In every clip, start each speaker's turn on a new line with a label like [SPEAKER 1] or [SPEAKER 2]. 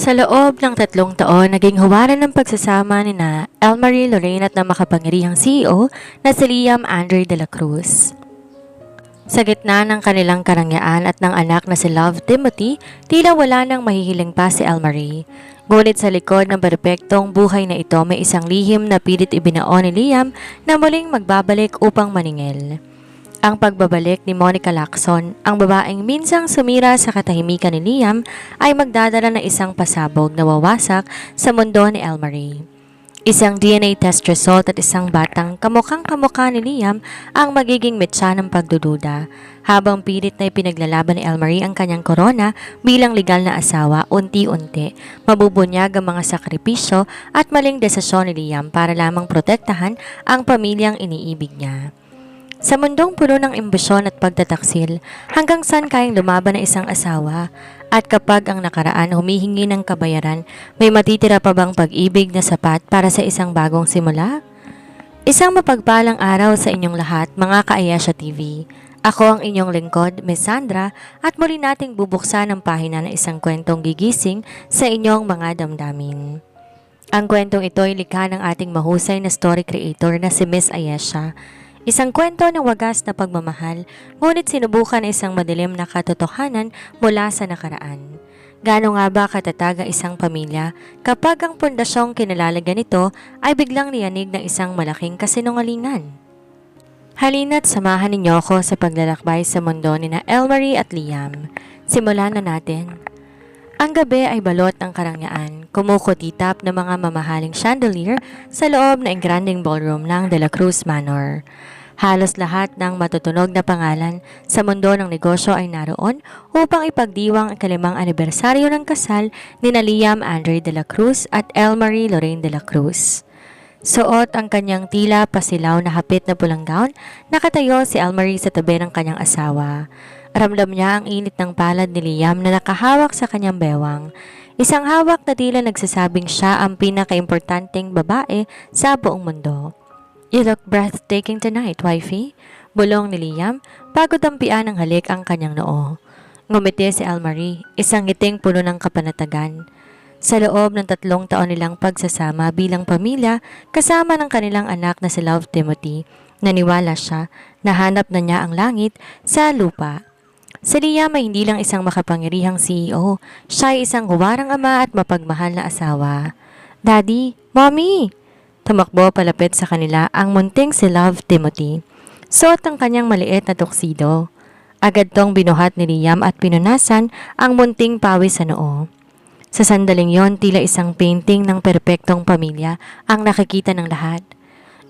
[SPEAKER 1] Sa loob ng 3 taon, naging huwaran ng pagsasama ni na Elmarie Lorraine at ng makapangyarihang CEO na si Liam Andre de la Cruz. Sa gitna ng kanilang karangyaan at ng anak na si Love Timothy, tila wala nang mahihiling pa si Elmarie. Ngunit sa likod ng perpektong buhay na ito may isang lihim na pilit ibinao ni Liam na muling magbabalik upang maningil. Ang pagbabalik ni Monica Lacson, ang babaeng minsang sumira sa katahimikan ni Liam, ay magdadala ng isang pasabog na wawasak sa mundo ni Elmarie. Isang DNA test result at isang batang kamukhang-kamukha ni Liam ang magiging metsa ng pagdududa, habang pilit na ipinaglalaban ni Elmarie ang kanyang korona bilang legal na asawa. Unti-unti, mabubunyag ang mga sakripisyo at maling desisyon ni Liam para lamang protektahan ang pamilyang iniibig niya. Sa mundong puno ng ambisyon at pagtataksil, hanggang saan kayang lumaban ng isang asawa? At kapag ang nakaraan humihingi ng kabayaran, may matitira pa bang pag-ibig na sapat para sa isang bagong simula? Isang mapagpalang araw sa inyong lahat, mga ka-Ayesha TV. Ako ang inyong lingkod, Miss Sandra, at muli nating bubuksan ang pahina ng isang kwentong gigising sa inyong mga damdamin. Ang kwentong ito ay likha ng ating mahusay na story creator na si Miss Ayesha. Isang kwento ng wagas na pagmamahal, ngunit sinubukan isang madilim na katotohanan mula sa nakaraan. Gaano nga ba katatag ang isang pamilya kapag ang pundasyong kinalalagyan nito ay biglang niyanig ng isang malaking kasinungalingan? Halina't samahan ninyo ako sa paglalakbay sa mundo ni na Elmarie at Liam. Simulan na natin. Ang gabi ay balot ng karangyaan, kumukutitap ng mga mamahaling chandelier sa loob ng granding ballroom ng De La Cruz Manor. Halos lahat ng matutunog na pangalan sa mundo ng negosyo ay naroon upang ipagdiwang ang ika-5 anibersaryo ng kasal ni na Liam Andre de la Cruz at Elmarie Lorraine de la Cruz. Suot ang kanyang tila pasilaw na hapit na pulang gown, nakatayo si Elmarie sa tabi ng kanyang asawa. Ramdam niya ang init ng palad ni Liam na nakahawak sa kanyang bewang. Isang hawak na tila nagsasabing siya ang pinakaimportanteng babae sa buong mundo. "You look breathtaking tonight, wifey," bulong ni Liam bago dampian ng halik ang kanyang noo. Ngumiti si Elmarie, isang ngiting puno ng kapanatagan. Sa loob ng 3 taon nilang pagsasama bilang pamilya kasama ng kanilang anak na si Love Timothy, naniwala siya na hanap na niya ang langit sa lupa. Si Liam ay hindi lang isang makapangyarihang CEO, siya ay isang huwarang ama at mapagmahal na asawa. "Daddy, Mommy!" Tumakbo palapit sa kanila ang munting si Love Timothy. Suot ang kanyang maliit na tuxedo. Agad tong binuhat ni Liam at pinunasan ang munting pawis sa noo. Sa sandaling yon, tila isang painting ng perpektong pamilya ang nakikita ng lahat.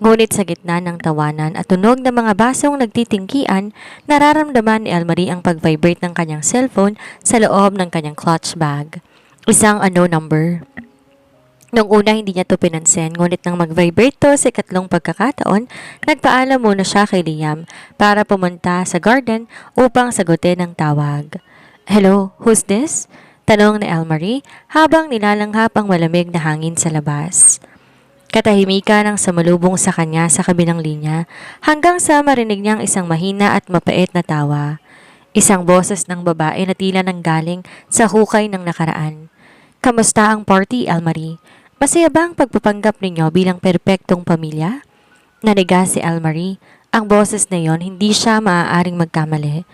[SPEAKER 1] Ngunit sa gitna ng tawanan at tunog ng mga basong nagtitingkian, nararamdaman ni Elmarie ang pag-vibrate ng kanyang cellphone sa loob ng kanyang clutch bag. Isang unknown number. Nung una hindi niya to pinansin, ngunit nang mag-vibrate to sa 2 pagkakataon, nagpaalam muna siya kay Liam para pumunta sa garden upang sagutin ang tawag. "Hello, who's this?" Tanong ni Elmarie habang nilalanghap ang malamig na hangin sa labas. Katahimikan ang sumalubong sa kanya sa kabilang linya hanggang sa marinig niyang isang mahina at mapait na tawa. Isang boses ng babae na tila nanggaling sa hukay ng nakaraan. "Kamusta ang party, Elmarie? Masaya ba ang pagpapanggap ninyo bilang perpektong pamilya?" Naniga si Elmarie. Ang boses na yon, hindi siya maaaring magkamali.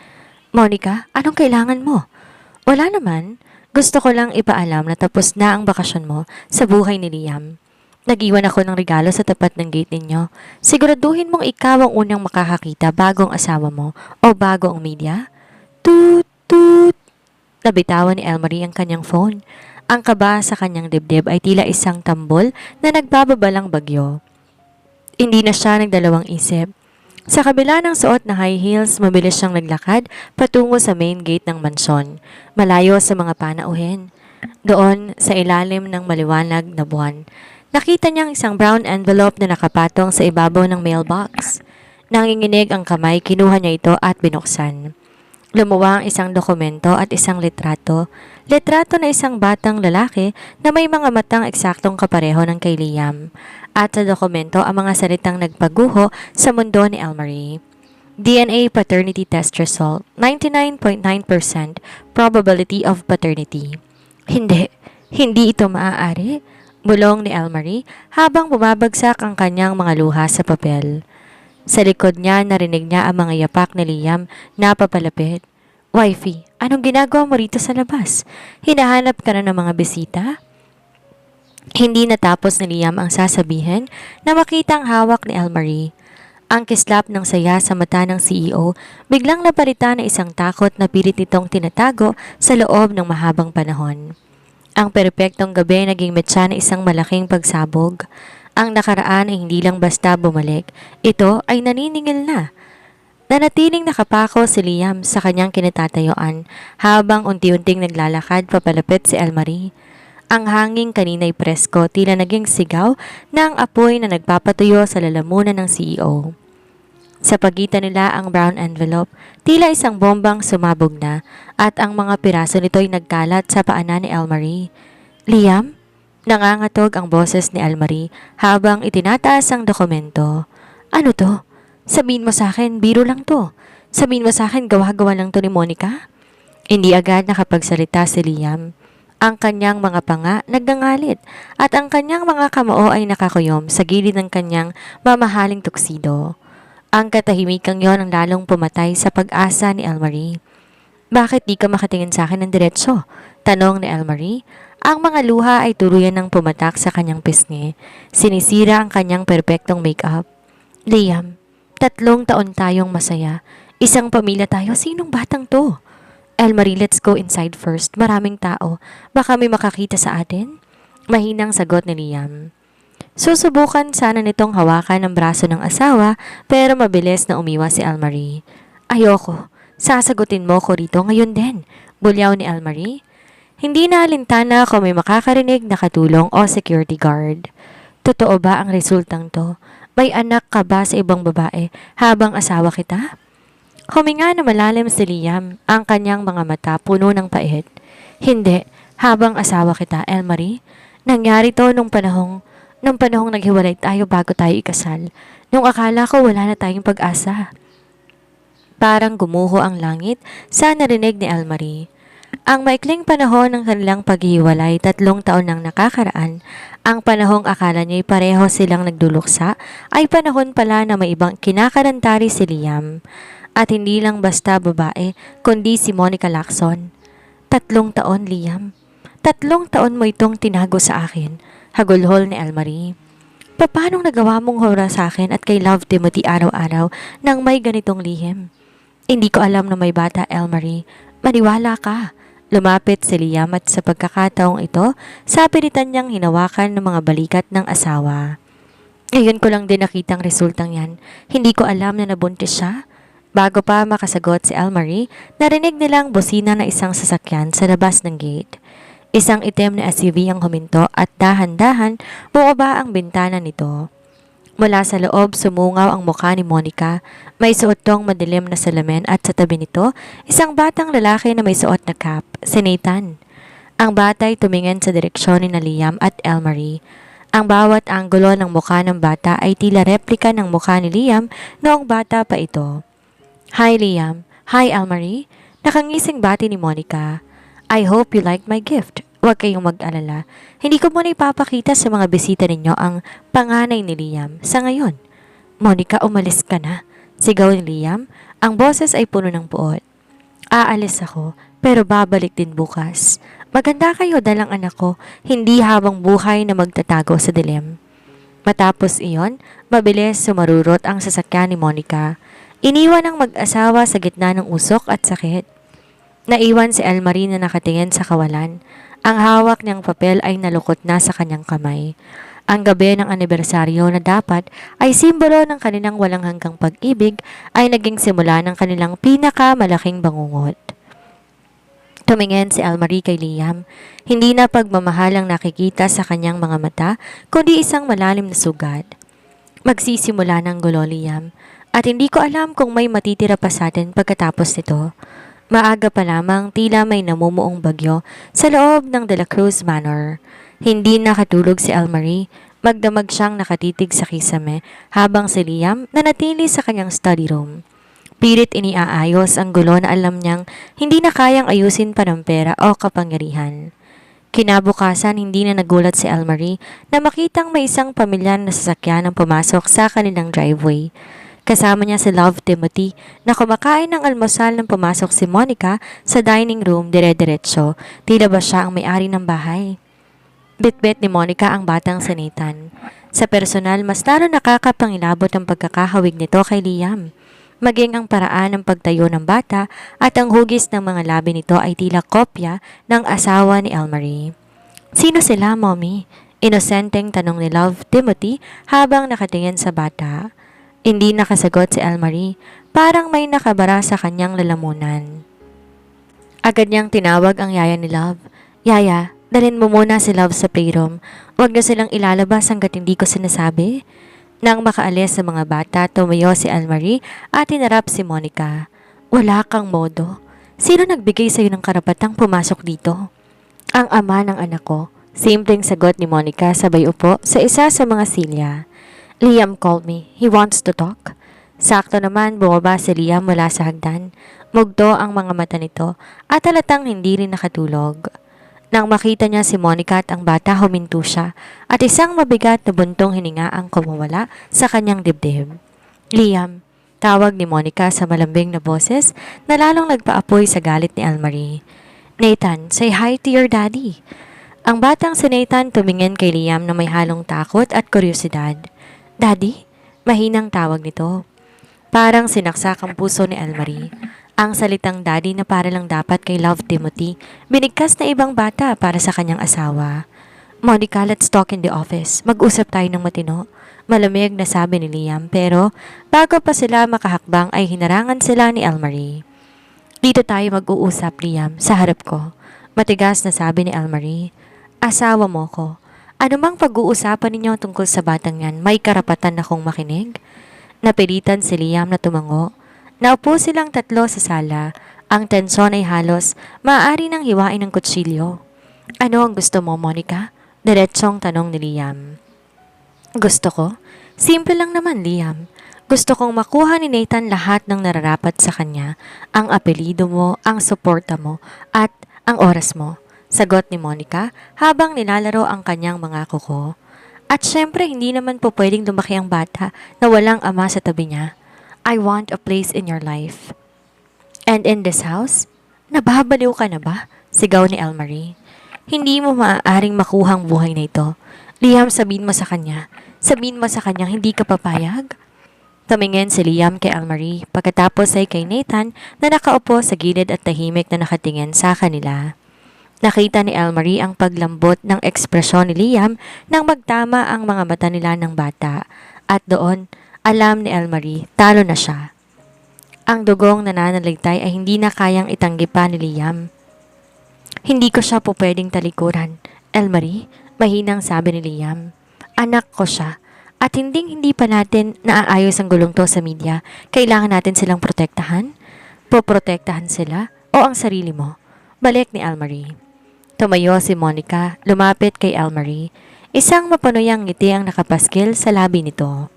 [SPEAKER 1] "Monica, anong kailangan mo?" "Wala naman. Gusto ko lang ipaalam na tapos na ang bakasyon mo sa buhay ni Liam. Nag-iwan ako ng regalo sa tapat ng gate ninyo. Siguraduhin mong ikaw ang unang makakakita bago ang asawa mo o bago ang media." "Toot, toot." Nabitawan ni Elmarie ang kanyang phone. Ang kaba sa kanyang dibdib ay tila isang tambol na nagbababalang bagyo. Hindi na siya nagdalawang isip. Sa kabila ng suot na high heels, mabilis siyang naglakad patungo sa main gate ng mansyon, malayo sa mga panauhin. Doon, sa ilalim ng maliwanag na buwan, nakita niyang isang brown envelope na nakapatong sa ibabaw ng mailbox. Nanginginig ang kamay, kinuha niya ito at binuksan. Lumuwa ang isang dokumento at isang litrato. Litrato na isang batang lalaki na may mga matang eksaktong kapareho ng kay Liam. At sa dokumento ang mga salitang nagpaguho sa mundo ni Elmarie. DNA paternity test result, 99.9% probability of paternity. Hindi, Hindi ito maaari, bulong ni Elmarie habang bumabagsak ang kanyang mga luha sa papel. Sa likod niya narinig niya ang mga yapak ni Liam na papalapit. Wifey, anong ginagawa mo rito sa labas? Hinahanap ka na ng mga bisita? Hindi natapos ni Liam ang sasabihin na makita ang hawak ni Elmarie. Ang kislap ng saya sa mata ng CEO biglang napalitan ng isang takot na pilit nitong tinatago sa loob ng mahabang panahon. Ang perpektong gabi naging metsa ng isang malaking pagsabog. Ang nakaraan ay hindi lang basta bumalik, ito ay naniningil na. Nanatiling nakapako si Liam sa kanyang kinatatayuan habang unti-unting naglalakad papalapit si Elmarie. Ang hangin kanina'y presko tila naging sigaw ng apoy na nagpapatuyo sa lalamunan ng CEO. Sa pagitan nila ang brown envelope, tila isang bombang sumabog na at ang mga piraso nito'y nagkalat sa paanan ni Elmarie. Liam? Nangangatog ang boses ni Elmarie habang itinataas ang dokumento. Ano to? Sabihin mo sa akin, biro lang to. Sabihin mo sa akin, gawa-gawa lang to ni Monica? Hindi agad nakapagsalita si Liam. Ang kanyang mga panga nagngangalit at ang kanyang mga kamao ay nakakuyom sa gilid ng kanyang mamahaling tuksido. Ang katahimikang yon ang lalong pumatay sa pag-asa ni Elmarie. Bakit di ka makatingin sa akin ng diretsyo? Tanong ni Elmarie. Ang mga luha ay tuluyan ng pumatak sa kanyang pisngi. Sinisira ang kanyang perpektong make-up. Liam, 3 taon tayong masaya. Isang pamilya tayo. Sinong batang to? Elmarie, let's go inside first. Maraming tao. Baka may makakita sa atin? Mahinang sagot ni Liam. Susubukan sana nitong hawakan ang braso ng asawa pero mabilis na umiwas si Elmarie. Ayoko. Sasagutin mo ko rito ngayon din. Bulyaw ni Elmarie. Hindi na alintana kung may makakarinig na katulong o security guard. Totoo ba ang resultang to? May anak ka ba sa ibang babae habang asawa kita? Huminga na malalim si Liam, ang kanyang mga mata puno ng pait. Hindi, habang asawa kita, Elmarie. Nangyari to nung panahong naghiwalay tayo bago tayo ikasal. Nung akala ko wala na tayong pag-asa. Parang gumuho ang langit sa narinig ni Elmarie. Ang maikling panahon ng kanilang paghihiwalay 3 taon nang nakakaraan, ang panahong akala niya'y pareho silang nagduluksa, ay panahon pala na may ibang kinakarantari si Liam. At hindi lang basta babae, kundi si Monica Lacson. 3 taon, Liam. 3 taon mo itong tinago sa akin, hagulhol ni Elmarie. Paano nagawa mong hura sa akin at kay Love Timothy araw-araw nang may ganitong lihim? Hindi ko alam na may bata, Elmarie. Maniwala ka. Lumapit si Liam at sa pagkakataong ito, sapilitan niyang hinawakan ng mga balikat ng asawa. Ngayon ko lang din nakitang resultang yan. Hindi ko alam na nabuntis siya. Bago pa makasagot si Elmarie, narinig nilang bosina na isang sasakyan sa labas ng gate. Isang itim na SUV ang huminto at dahan-dahan bumaba ang bintana nito. Mula sa loob sumungaw ang mukha ni Monica. May suot tong madilim na salamin at sa tabi nito, isang batang lalaki na may suot na cap, si Nathan. Ang batay tumingin sa direksyon ni Liam at Elmarie. Ang bawat anggulo ng mukha ng bata ay tila replika ng mukha ni Liam noong bata pa ito. Hi Liam. Hi Elmarie. Nakangising bati ni Monica. I hope you liked my gift. Huwag kayong mag-alala. Hindi ko muna ipapakita sa mga bisita ninyo ang panganay ni Liam sa ngayon. Monica, umalis ka na. Sigaw ni Liam. Ang boses ay puno ng puot. Aalis ako, pero babalik din bukas. Maganda kayo dalang anak ko, hindi habang buhay na magtatago sa dilim. Matapos iyon, mabilis sumarurot ang sasakyan ni Monica. Iniwan ang mag-asawa sa gitna ng usok at sakit. Naiwan si Elmarie na nakatingin sa kawalan. Ang hawak niyang papel ay nalukot na sa kanyang kamay. Ang gabi ng anibersaryo na dapat ay simbolo ng kanilang walang hanggang pag-ibig ay naging simula ng kanilang pinakamalaking bangungot. Tumingin si Elmarie kay Liam. Hindi na pagmamahal ang nakikita sa kanyang mga mata, kundi isang malalim na sugat. Magsisimula ng gulo, Liam. At hindi ko alam kung may matitira pa sa atin pagkatapos nito. Maaga pa lamang tila may namumuong bagyo sa loob ng De La Cruz Manor. Hindi nakatulog si Elmarie. Magdamag siyang nakatitig sa kisame habang si Liam nanatili sa kanyang study room. Pilit iniaayos ang gulo na alam niyang hindi na kayang ayusin pa ng pera o kapangyarihan. Kinabukasan, hindi na nagulat si Elmarie na makitang may isang pamilyar na sasakyan ang pumasok sa kanilang driveway. Kasama niya si Love Timothy na kumakain ng almusal nang pumasok si Monica sa dining room dire-diretso. Tila ba siya ang may-ari ng bahay? Bitbit ni Monica ang batang si Nathan. Sa personal, mas lalo nakakapangilabot ang pagkakahawig nito kay Liam. Maging ang paraan ng pagtayo ng bata at ang hugis ng mga labi nito ay tila kopya ng asawa ni Elmarie. Sino sila, Mommy? Inosenteng tanong ni Love Timothy habang nakatingin sa bata. Hindi nakasagot si Elmarie, parang may nakabara sa kanyang lalamunan. Agad niyang tinawag ang yaya ni Love. Yaya, dalhin mo muna si Love sa playroom. Huwag na silang ilalabas hanggat hindi ko sinasabi. Nang makaalis sa mga bata, tumayo si Elmarie at hinarap si Monica. Wala kang modo. Sino nagbigay sa'yo ng karapatang pumasok dito? Ang ama ng anak ko. Simpleng sagot ni Monica sabay upo sa isa sa mga silya. Liam called me. He wants to talk. Sakto naman bumaba si Liam mula sa hagdan. Mugto ang mga mata nito at halatang hindi rin nakatulog. Nang makita niya si Monica at ang bata, huminto siya at isang mabigat na buntong hininga ang kumawala sa kanyang dibdib. Liam, tawag ni Monica sa malambing na boses na lalong nagpaapoy sa galit ni Elmarie. Nathan, say hi to your daddy. Ang batang si Nathan tumingin kay Liam na may halong takot at kuryosidad. Daddy? Mahinang tawag nito. Parang sinaksak ang puso ni Elmarie. Ang salitang daddy na para lang dapat kay Love Timothy, binigkas na ibang bata para sa kanyang asawa. Monica, let's talk in the office. Mag-usap tayo ng matino. Malamig na sabi ni Liam, pero bago pa sila makahakbang ay hinarangan sila ni Elmarie. Dito tayo mag-uusap, Liam, sa harap ko. Matigas na sabi ni Elmarie. Asawa mo ko. Ano mang pag-uusapan ninyo tungkol sa batang yan, may karapatan akong makinig? Napilitan si Liam na tumango. Naupo silang tatlo sa sala. Ang tensyon ay halos maaari nang hiwain ng kutsilyo. Ano ang gusto mo, Monica? Diretsong tanong ni Liam. Gusto ko? Simple lang naman, Liam. Gusto kong makuha ni Nathan lahat ng nararapat sa kanya. Ang apelido mo, ang suporta mo, at ang oras mo. Sagot ni Monica habang nilalaro ang kanyang mga kuko. At syempre hindi naman po pwedeng lumaki ang bata na walang ama sa tabi niya. I want a place in your life. And in this house? Nababaliw ka na ba? Sigaw ni Elmarie. Hindi mo maaaring makuha ang buhay na ito. Liam, sabihin mo sa kanya. Sabihin mo sa kanya hindi ka papayag? Tumingin si Liam kay Elmarie pagkatapos ay kay Nathan na nakaupo sa gilid at tahimik na nakatingin sa kanila. Nakita ni Elmarie ang paglambot ng ekspresyon ni Liam nang magtama ang mga mata nila ng bata. At doon, alam ni Elmarie, talo na siya. Ang dugong nananaligtay ay hindi na kayang itanggi pa ni Liam. Hindi ko siya po pwedeng talikuran. Elmarie, mahinang sabi ni Liam. Anak ko siya. At hindi pa natin naaayos ang gulong to sa media. Kailangan natin silang protektahan? Poprotektahan sila? O ang sarili mo? Balik ni Elmarie. Tumayo si Monica, lumapit kay Elmarie. Isang mapanuyang ngiti ang nakapaskil sa labi nito.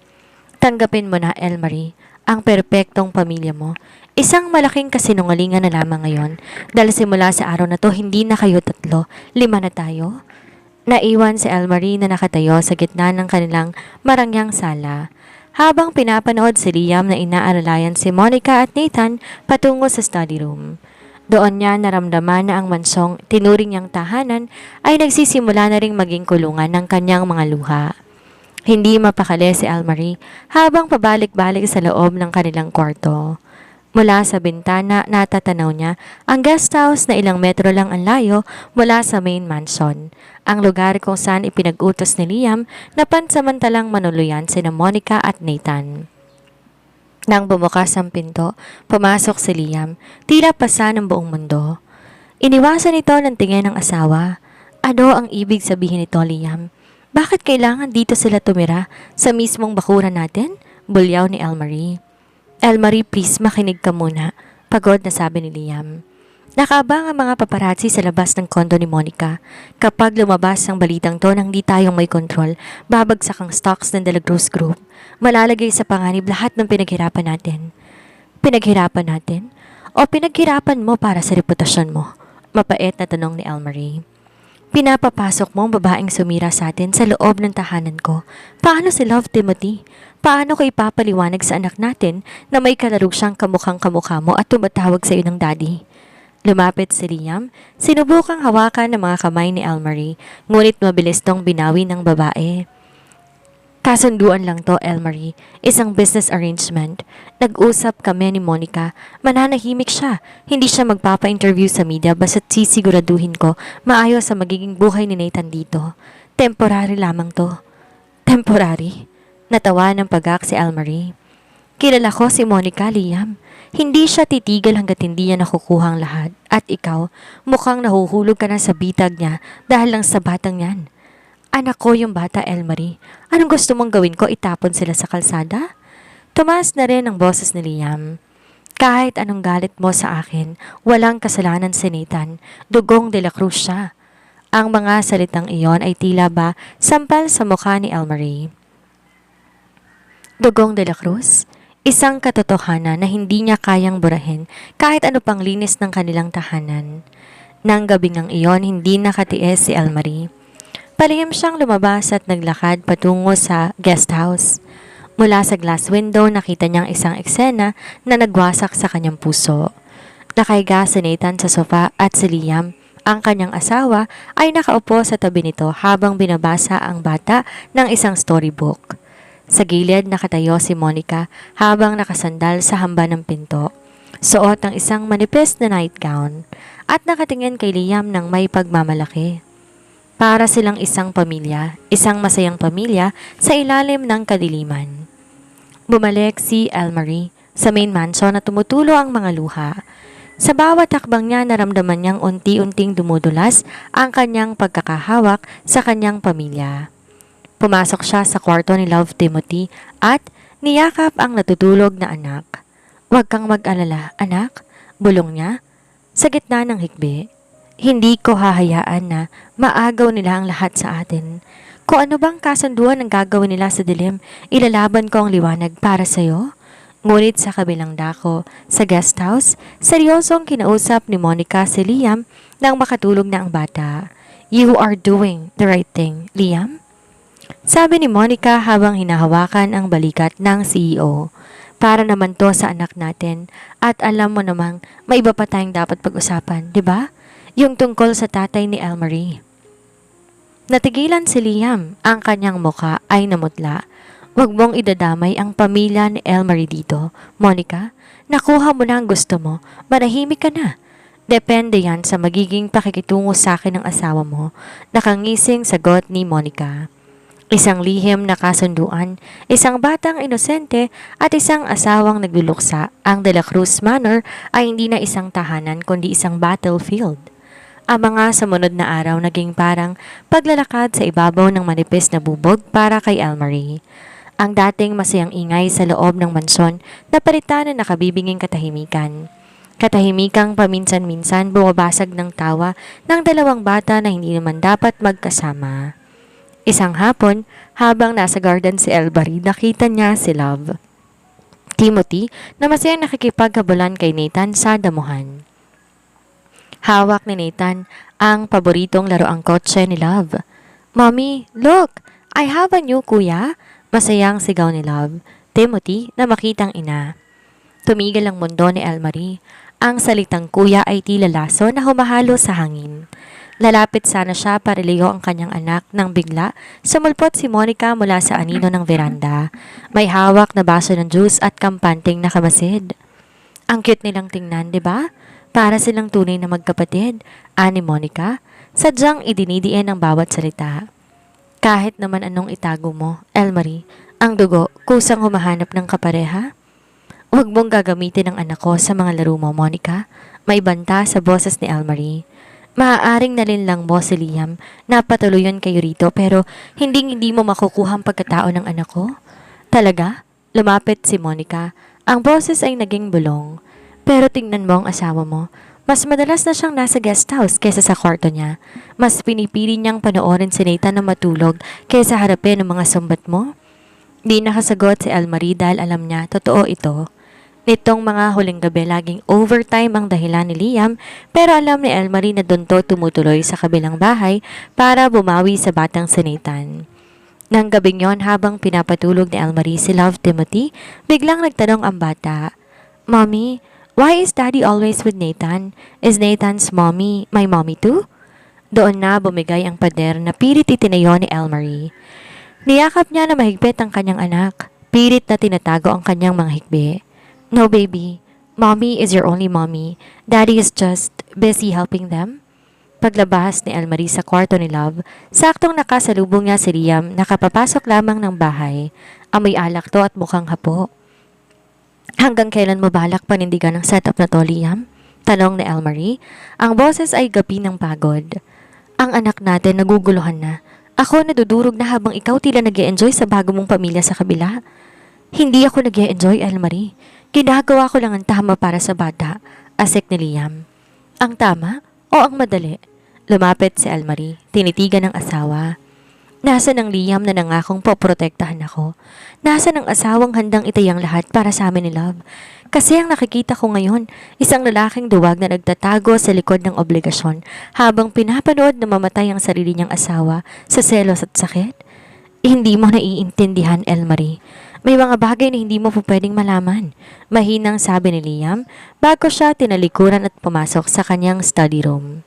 [SPEAKER 1] Tanggapin mo na, Elmarie, ang perpektong pamilya mo. Isang malaking kasinungalingan na lamang ngayon dahil simula sa araw na to hindi na kayo tatlo, 5 na tayo. Naiwan si Elmarie na nakatayo sa gitna ng kanilang marangyang sala. Habang pinapanood si Liam na inaaralayan si Monica at Nathan patungo sa study room. Doon niya naramdaman na ang mansong tinuring niyang tahanan ay nagsisimula na ring maging kulungan ng kanyang mga luha. Hindi mapakali si Elmarie habang pabalik-balik sa loob ng kanilang kwarto. Mula sa bintana natatanaw niya ang guest house na ilang metro lang ang layo mula sa main mansion. Ang lugar kung saan ipinag-utos ni Liam na pansamantalang manuluyan sina Monica at Nathan. Nang bumukas ang pinto, pumasok si Liam, tila pasa ng buong mundo. Iniwasan ito ng tingin ng asawa. Ano ang ibig sabihin nito, Liam? Bakit kailangan dito sila tumira sa mismong bakuran natin? Bulyaw ni Elmarie. Elmarie, please makinig ka muna. Pagod na sabi ni Liam. Nakaabang ang mga paparazzi sa labas ng kondo ni Monica. Kapag lumabas ang balitang to nang di tayong may kontrol, babagsak ang stocks ng De La Cruz Group. Malalagay sa panganib lahat ng pinaghirapan natin. Pinaghirapan natin? O pinaghirapan mo para sa reputasyon mo? Mapait na tanong ni Elmarie. Pinapapasok mo ang babaeng sumira sa atin sa loob ng tahanan ko. Paano si Love Timothy? Paano ko ipapaliwanag sa anak natin na may kalaro siyang kamukhang kamukha mo at tumatawag sa iyo ng daddy? Lumapit si Liam, sinubukang hawakan ng mga kamay ni Elmarie, ngunit mabilis tong binawi ng babae. Kasunduan lang to, Elmarie. Isang business arrangement. Nag-usap kami ni Monica. Mananahimik siya. Hindi siya magpapa-interview sa media basta't sisiguraduhin ko maayos sa magiging buhay ni Nathan dito. Temporary lamang to. Temporary? Natawa ng pagak si Elmarie. Kilala ko si Monica, Liam. Hindi siya titigil hanggat hindi niya nakukuha ang lahat. At ikaw, mukhang nahuhulog ka na sa bitag niya dahil lang sa batang yan. Anak ko yung bata, Elmarie. Anong gusto mong gawin ko? Itapon sila sa kalsada? Tumaas na rin ang boses ni Liam. Kahit anong galit mo sa akin, walang kasalanan si Nathan. Dugong de la Cruz siya. Ang mga salitang iyon ay tila ba sampal sa mukha ni Elmarie. Dugong de la Cruz? Isang katotohanan na hindi niya kayang burahin kahit ano pang linis ng kanilang tahanan. Nang gabing ang iyon, hindi nakatiis si Elmarie. Palihim siyang lumabas at naglakad patungo sa guest house. Mula sa glass window, nakita niyang isang eksena na nagwasak sa kanyang puso. Nakahiga si Nathan sa sofa at si Liam, ang kanyang asawa, ay nakaupo sa tabi nito habang binabasa ang bata ng isang storybook. Sa gilid nakatayo si Monica habang nakasandal sa hamba ng pinto. Suot ang isang manipis na nightgown at nakatingin kay Liam ng may pagmamalaki. Para silang isang pamilya, isang masayang pamilya sa ilalim ng kadiliman. Bumalik si Elmarie sa main mansion na tumutulo ang mga luha. Sa bawat hakbang niya, naramdaman niyang unti-unting dumudulas ang kanyang pagkakahawak sa kanyang pamilya. Pumasok siya sa kwarto ni Love Timothy at niyakap ang natutulog na anak. "Huwag kang mag-alala, anak," bulong niya sa gitna ng hikbi. "Hindi ko hahayaan na maagaw nila ang lahat sa atin. Kung ano bang kasunduan ang gagawin nila sa dilim, ilalaban ko ang liwanag para sa'yo." Ngunit sa kabilang dako, sa guest house, seryosong kinausap ni Monica si Liam nang makatulog na ang bata. "You are doing the right thing, Liam," sabi ni Monica habang hinahawakan ang balikat ng CEO. "Para naman to sa anak natin at alam mo namang may iba pa tayong dapat pag-usapan, di ba? Yung tungkol sa tatay ni Elmarie." Natigilan si Liam, ang kanyang muka ay namutla. "Huwag mong idadamay ang pamilya ni Elmarie dito, Monica. Nakuha mo na ang gusto mo, manahimik ka na. Depende yan sa magiging pakikitungo sa akin ng asawa mo," nakangising sagot ni Monica. Isang lihim na kasunduan, isang batang inosente at isang asawang nagluluksa. Ang De La Cruz Manor ay hindi na isang tahanan kundi isang battlefield. Ang mga sumunod na araw naging parang paglalakad sa ibabaw ng manipis na bubog para kay Elmarie. Ang dating masayang ingay sa loob ng mansyon napalitan ng nakabibinging katahimikan. Katahimikang paminsan-minsan bumabasag ng tawa ng dalawang bata na hindi naman dapat magkasama. Isang hapon, habang nasa garden si Elmarie, nakita niya si Love Timothy na masayang nakikipaghabulan kay Nathan sa damuhan. Hawak ni Nathan ang paboritong laruang kotse ni Love. "Mommy, look! I have a new kuya!" Masayang sigaw ni Love Timothy na makitang ina. Tumigil ang mundo ni Elmarie. Ang salitang kuya ay tila laso na humahalo sa hangin. Lalapit sana siya para ligo ang kanyang anak nang bigla sumulpot si Monica mula sa anino ng veranda. May hawak na baso ng juice at kampanting nakamasid. "Ang cute nilang tingnan, di ba? Para silang tunay na magkapatid," ani Monica, sadyang idinidiin ang bawat salita. "Kahit naman anong itago mo, Elmarie, ang dugo kusang humahanap ng kapareha. Huwag mong gagamitin ang anak ko sa mga laro mo, Monica," may banta sa boses ni Elmarie. "Maaaring nalinlang mo si Liam na patuluyan kayo rito pero hindi mo makukuha ang pagkatao ng anak ko." "Talaga?" Lumapit si Monica. Ang boses ay naging bulong. "Pero tingnan mo ang asawa mo. Mas madalas na siyang nasa guest house kaysa sa kwarto niya. Mas pinipili niyang panoorin si Nathan na matulog kaysa harapin ang mga sumbat mo." Di nakasagot si Elmarie dahil alam niya totoo ito. Nitong mga huling gabi, laging overtime ang dahilan ni Liam, pero alam ni Elmarie na doon to tumutuloy sa kabilang bahay para bumawi sa batang si Nathan. Nang gabing yon, habang pinapatulog ni Elmarie si Love Timothy, biglang nagtanong ang bata, "Mommy, why is Daddy always with Nathan? Is Nathan's mommy my mommy too?" Doon na bumigay ang pader na pilit itinayo ni Elmarie. Niyakap niya na mahigpit ang kanyang anak, pilit na tinatago ang kanyang mga hikbi. "No, baby. Mommy is your only mommy. Daddy is just busy helping them." Paglabas ni Elmarie sa kwarto ni Love, saktong nakasalubong niya si Liam na kapapasok lamang ng bahay. Amoy alak to at mukhang hapo. "Hanggang kailan mo balak panindigan ang setup na to, Liam?" Tanong ni Elmarie. Ang boses ay gabi ng pagod. "Ang anak natin naguguluhan na. Ako nadudurog na habang ikaw tila nag-e-enjoy sa bago mong pamilya sa kabila." "Hindi ako nag-e-enjoy, Elmarie. Ginagawa ko lang ang tama para sa bata," asik ni Liam. "Ang tama o ang madali?" Lumapit si Elmarie, tinitigan ng asawa. Nasaan ang Liam na nangakong poprotektahan ako? Nasaan ang asawang handang itayang lahat para sa amin ni Love? Kasi ang nakikita ko ngayon, isang lalaking duwag na nagtatago sa likod ng obligasyon habang pinapanood na mamatay ang sarili niyang asawa sa selos at sakit. Hindi mo naiintindihan, Elmarie. May mga bagay na hindi mo po pwedeng malaman, mahinang sabi ni Liam bago siya tinalikuran at pumasok sa kanyang study room.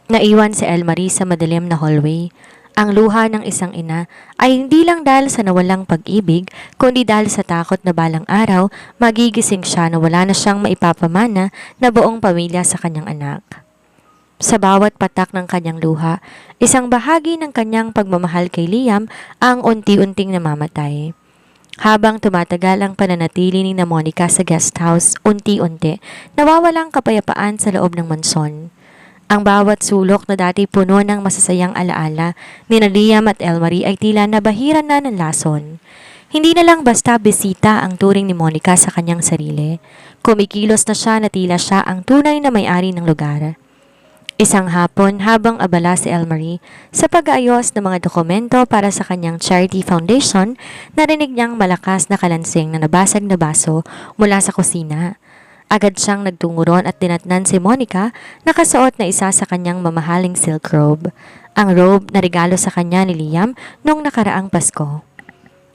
[SPEAKER 1] Naiwan si Elmarie sa madilim na hallway. Ang luha ng isang ina ay hindi lang dahil sa nawalang pag-ibig, kundi dahil sa takot na balang araw magigising siya na wala na siyang maipapamana na buong pamilya sa kanyang anak. Sa bawat patak ng kanyang luha, isang bahagi ng kanyang pagmamahal kay Liam ang unti-unting namamatay. Habang tumatagal ang pananatili ni Monica sa guest house, unti-unti, nawawalang kapayapaan sa loob ng mansyon. Ang bawat sulok na dati puno ng masasayang alaala ni Liam at Elmarie ay tila nabahiran na ng lason. Hindi na lang basta bisita ang turing ni Monica sa kanyang sarili. Kumikilos na siya na tila siya ang tunay na may-ari ng lugar. Isang hapon habang abala si Elmarie sa pag-aayos ng mga dokumento para sa kanyang charity foundation, narinig niyang malakas na kalansing na nabasag na baso mula sa kusina. Agad siyang nagtunguron at tinatnan si Monica na kasuot na isa sa kanyang mamahaling silk robe. Ang robe na regalo sa kanya ni Liam noong nakaraang Pasko.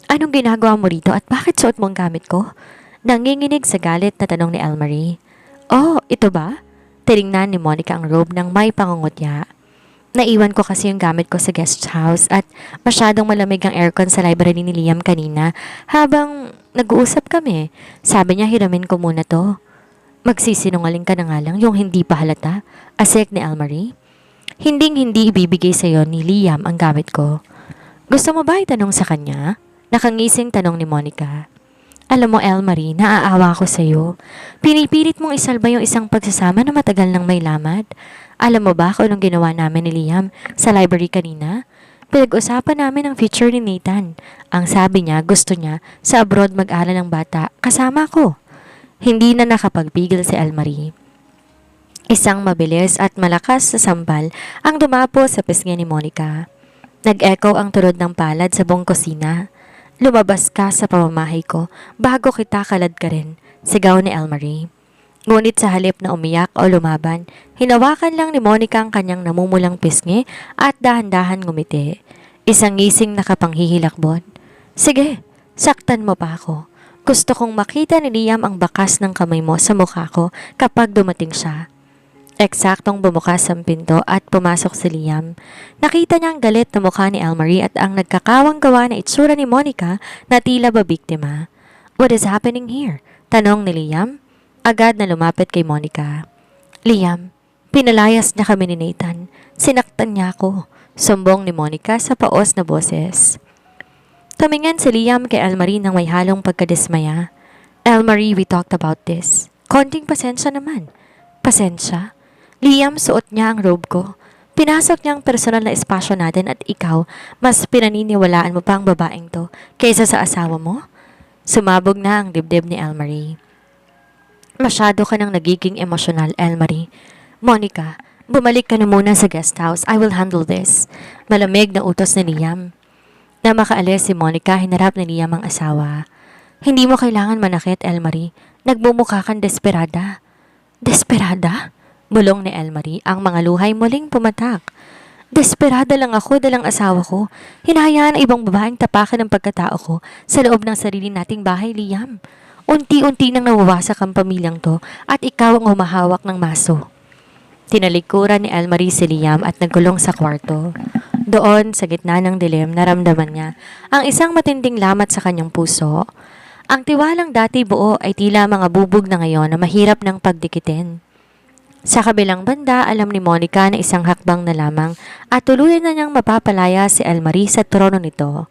[SPEAKER 1] "Anong ginagawa mo rito at bakit suot mo ang gamit ko?" Nanginginig sa galit na tanong ni Elmarie. "Oh, ito ba?" Tiningnan ni Monica ang robe ng may pangungutya. "Naiwan ko kasi yung gamit ko sa guest house at masyadong malamig ang aircon sa library ni Liam kanina habang nag-uusap kami. Sabi niya hiramin ko muna to." "Magsisinungaling ka na nga lang yung hindi pa halata," asik ni Elmarie. "Hinding-hindi ibibigay sa'yo ni Liam ang gamit ko." "Gusto mo ba itanong sa kanya?" Nakangising tanong ni Monica. "Alam mo, Elmarie, naaawa ko sa'yo. Pinipilit mong isalba yung isang pagsasama na matagal nang may lamat. Alam mo ba kung anong ginawa namin ni Liam sa library kanina? Pinag-usapan namin ang future ni Nathan. Ang sabi niya, gusto niya sa abroad mag-aral ng bata kasama ko." Hindi na nakapagpigil si Elmarie. Isang mabilis at malakas na sambal ang dumapo sa pisngi ni Monica. Nag-echo ang turod ng palad sa buong kusina. "Lumabas ka sa pamamahay ko bago kita kalad ka rin," sigaw ni Elmarie. Ngunit sa halip na umiyak o lumaban, hinawakan lang ni Monica ang kanyang namumulang pisngi at dahan-dahan ngumiti. Isang ngising nakapanghihilakbot. "Sige, saktan mo pa ako. Gusto kong makita ni Liam ang bakas ng kamay mo sa mukha ko kapag dumating siya." Eksaktong bumukas ang pinto at pumasok si Liam. Nakita niya ang galit na mukha ni Elmarie at ang nagkakawang gawa na itsura ni Monica na tila ba biktima. "What is happening here?" tanong ni Liam. Agad na lumapit kay Monica. "Liam, pinalayas niya kami ni Nathan. Sinaktan niya ako," sumbong ni Monica sa paos na boses. Tumingin si Liam kay Elmarie nang may halong pagkadismaya. "Elmarie, we talked about this. Konting pasensya naman." "Pasensya?" "Liam, suot niya ang robe ko. Pinasok niya ang personal na espasyo natin at ikaw, mas pinaniniwalaan mo pa ang babaeng to kaysa sa asawa mo?" Sumabog na ang dibdib ni Elmarie. "Masyado ka nang nagiging emosyonal, Elmarie. Monica, bumalik ka na muna sa guest house. I will handle this." Malamig na utos ni Liam. Na makaalis si Monica, hinarap ni Liam ang asawa. Hindi mo kailangan manakit, Elmarie. Nagbumukha kang desperada. Desperada? Bulong ni Elmarie, ang mga luhay muling pumatak. Desperada lang ako dahil ang asawa ko. Hinahayaan ang ibang babaeng tapakan ng pagkatao ko sa loob ng sarili nating bahay, Liam. Unti-unti nang nawawasak ang pamilyang to at ikaw ang humahawak ng maso. Tinalikuran ni Elmarie si Liam at nagkulong sa kwarto. Doon, sa gitna ng dilim, naramdaman niya ang isang matinding lamat sa kanyang puso. Ang tiwalang dati buo ay tila mga bubog na ngayon na mahirap ng pagdikitin. Sa kabilang banda, alam ni Monica na isang hakbang na lamang at tuluyan na niyang mapapalaya si Elmarie sa trono nito.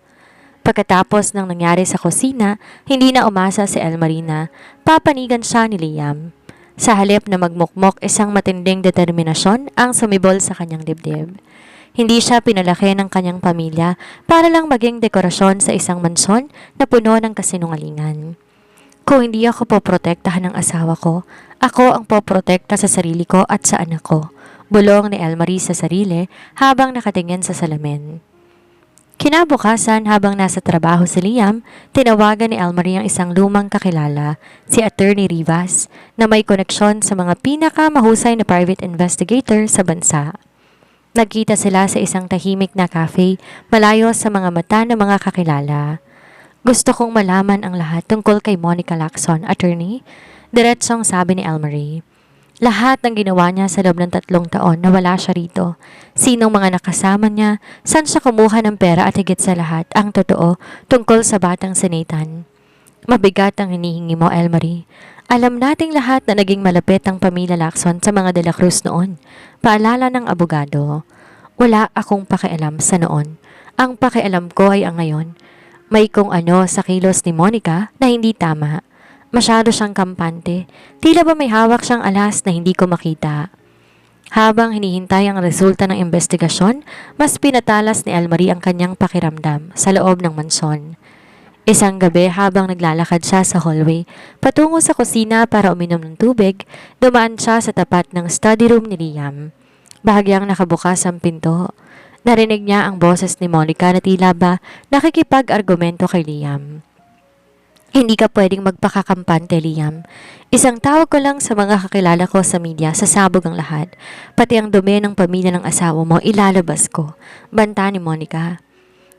[SPEAKER 1] Pagkatapos ng nangyari sa kusina, hindi na umasa si Elmarie na papanigan siya ni Liam. Sa halip na magmukmok, isang matinding determinasyon ang sumibol sa kanyang dibdib. Hindi siya pinalaki ng kanyang pamilya para lang maging dekorasyon sa isang mansyon na puno ng kasinungalingan. Kung hindi ako poprotektahan ng asawa ko, ako ang poprotekta sa sarili ko at sa anak ko, bulong ni Elmarie sa sarili habang nakatingin sa salamin. Kinabukasan, habang nasa trabaho si Liam, tinawagan ni Elmarie ang isang lumang kakilala, si Attorney Rivas, na may koneksyon sa mga pinakamahusay na private investigator sa bansa. Nagkita sila sa isang tahimik na cafe, malayo sa mga mata ng mga kakilala. Gusto kong malaman ang lahat tungkol kay Monica Lacson, Attorney, diretsong sabi ni Elmarie. Lahat ng ginawa niya sa loob ng 3 taon na wala siya rito. Sinong mga nakasama niya, saan siya kumuha ng pera at higit sa lahat ang totoo tungkol sa batang si Nathan. Mabigat ang hinihingi mo, Elmarie. Alam nating lahat na naging malapit ang pamilya Lacson sa mga De La Cruz noon. Paalala ng abogado. Wala akong pakialam sa noon. Ang pakialam ko ay ang ngayon. May kung ano sa kilos ni Monica na hindi tama. Masyado siyang kampante. Tila ba may hawak siyang alas na hindi ko makita. Habang hinihintay ang resulta ng investigasyon, mas pinatalas ni Elmarie ang kanyang pakiramdam sa loob ng mansyon. Isang gabi habang naglalakad siya sa hallway, patungo sa kusina para uminom ng tubig, dumaan siya sa tapat ng study room ni Liam. Bahagyang nakabukas ang pinto. Narinig niya ang boses ni Monica na tila ba nakikipag-argumento kay Liam. Hindi ka pwedeng magpakakampante, Liam. Isang tawag ko lang sa mga kakilala ko sa media, sasabog ang lahat. Pati ang dumi ng pamilya ng asawa mo, ilalabas ko. Banta ni Monica.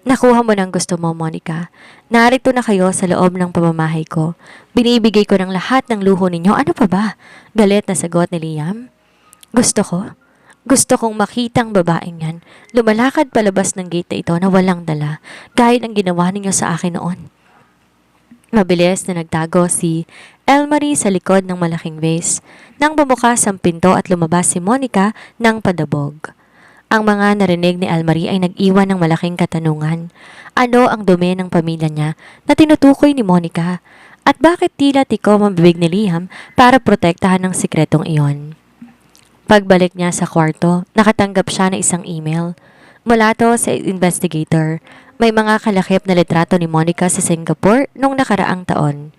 [SPEAKER 1] Nakuha mo ng gusto mo, Monica. Narito na kayo sa loob ng pamamahay ko. Binibigay ko ng lahat ng luho ninyo. Ano pa ba? Galit na sagot ni Liam. Gusto ko? Gusto kong makitang babaeng yan. Lumalakad palabas ng gate na ito na walang dala. Gaya ng ginawa ninyo sa akin noon. Mabilis na nagtago si Elmarie sa likod ng malaking vase nang bumukas ang pinto at lumabas si Monica ng padabog. Ang mga narinig ni Elmarie ay nag-iwan ng malaking katanungan. Ano ang dumi ng pamilya niya na tinutukoy ni Monica? At bakit tila tikom ang bibig ni Liam para protektahan ng sikretong iyon? Pagbalik niya sa kwarto, nakatanggap siya ng isang email. Mula to sa investigator. May mga kalakip na litrato ni Monica sa Singapore noong nakaraang taon.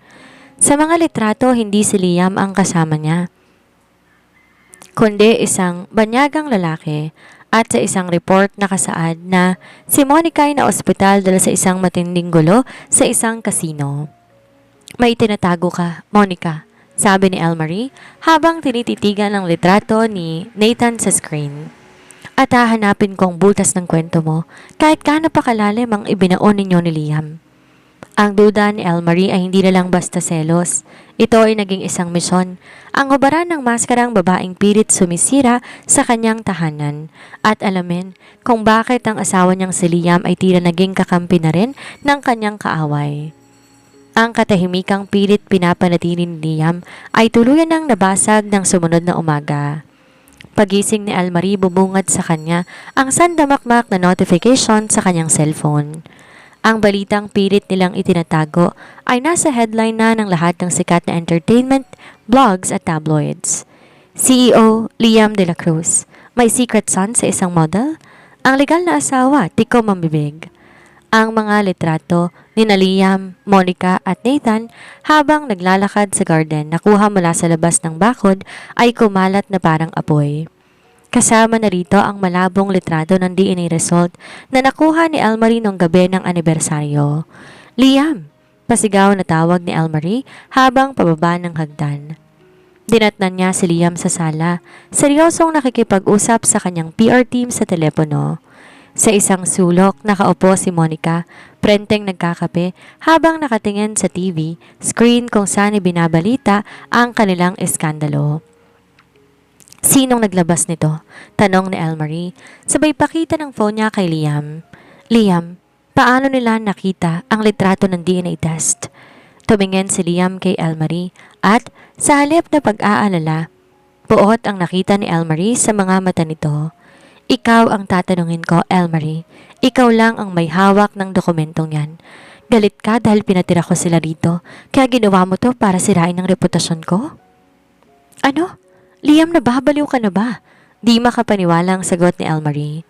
[SPEAKER 1] Sa mga litrato, hindi si Liam ang kasama niya, kundi isang banyagang lalaki, at sa isang report nakasaad na si Monica ay na-ospital dahil sa isang matinding gulo sa isang kasino. May tinatago ka, Monica, sabi ni Elmarie habang tinititigan ang litrato ni Nathan sa screen. At hahanapin ko ang butas ng kwento mo kahit gaano pa kalalim ang ibinaon ninyo ni Liam. Ang duda ni Elmarie ay hindi na lang basta selos. Ito ay naging isang misyon. Ang hubaran ng maskarang babaeng pilit sumisira sa kanyang tahanan at alamin kung bakit ang asawa niyang si Liam ay tila naging kakampi na rin ng kanyang kaaway. Ang katahimikang pilit pinapanatili ni Liam ay tuluyan ng nabasag ng sumunod na umaga. Pagising ni Elmarie, bumungad sa kanya ang sandamakmak na notification sa kanyang cellphone. Ang balitang pilit nilang itinatago ay nasa headline na ng lahat ng sikat na entertainment, blogs at tabloids. CEO Liam De La Cruz, may secret son sa isang model? Ang legal na asawa, tikom ang bibig. Ang mga litrato ni Liam, Monica at Nathan habang naglalakad sa garden nakuha mula sa labas ng bakod ay kumalat na parang apoy. Kasama na rito ang malabong litrato ng DNA result na nakuha ni Elmarie noong gabi ng anibersaryo. Liam, Pasigaw na tawag ni Elmarie habang pababa ng hagdan. Dinatnan niya si Liam sa sala, seryosong nakikipag-usap sa kanyang PR team sa telepono. Sa isang sulok, nakaupo si Monica, prenteng nagkakape habang nakatingin sa TV, screen kung saan ibinabalita ang kanilang eskandalo. Sinong naglabas nito? Tanong ni Elmarie, sabay pakita ng phone niya kay Liam. Liam, paano nila nakita ang litrato ng DNA test? Tumingin si Liam kay Elmarie at sa halip na pag-aalala, buot ang nakita ni Elmarie sa mga mata nito. Ikaw ang tatanungin ko, Elmarie. Ikaw lang ang may hawak ng dokumentong yan. Galit ka dahil pinatira ko sila rito, kaya ginawa mo to para sirain ang reputasyon ko? Ano? Liam, nababaliw ka na ba? Di makapaniwala ang sagot ni Elmarie.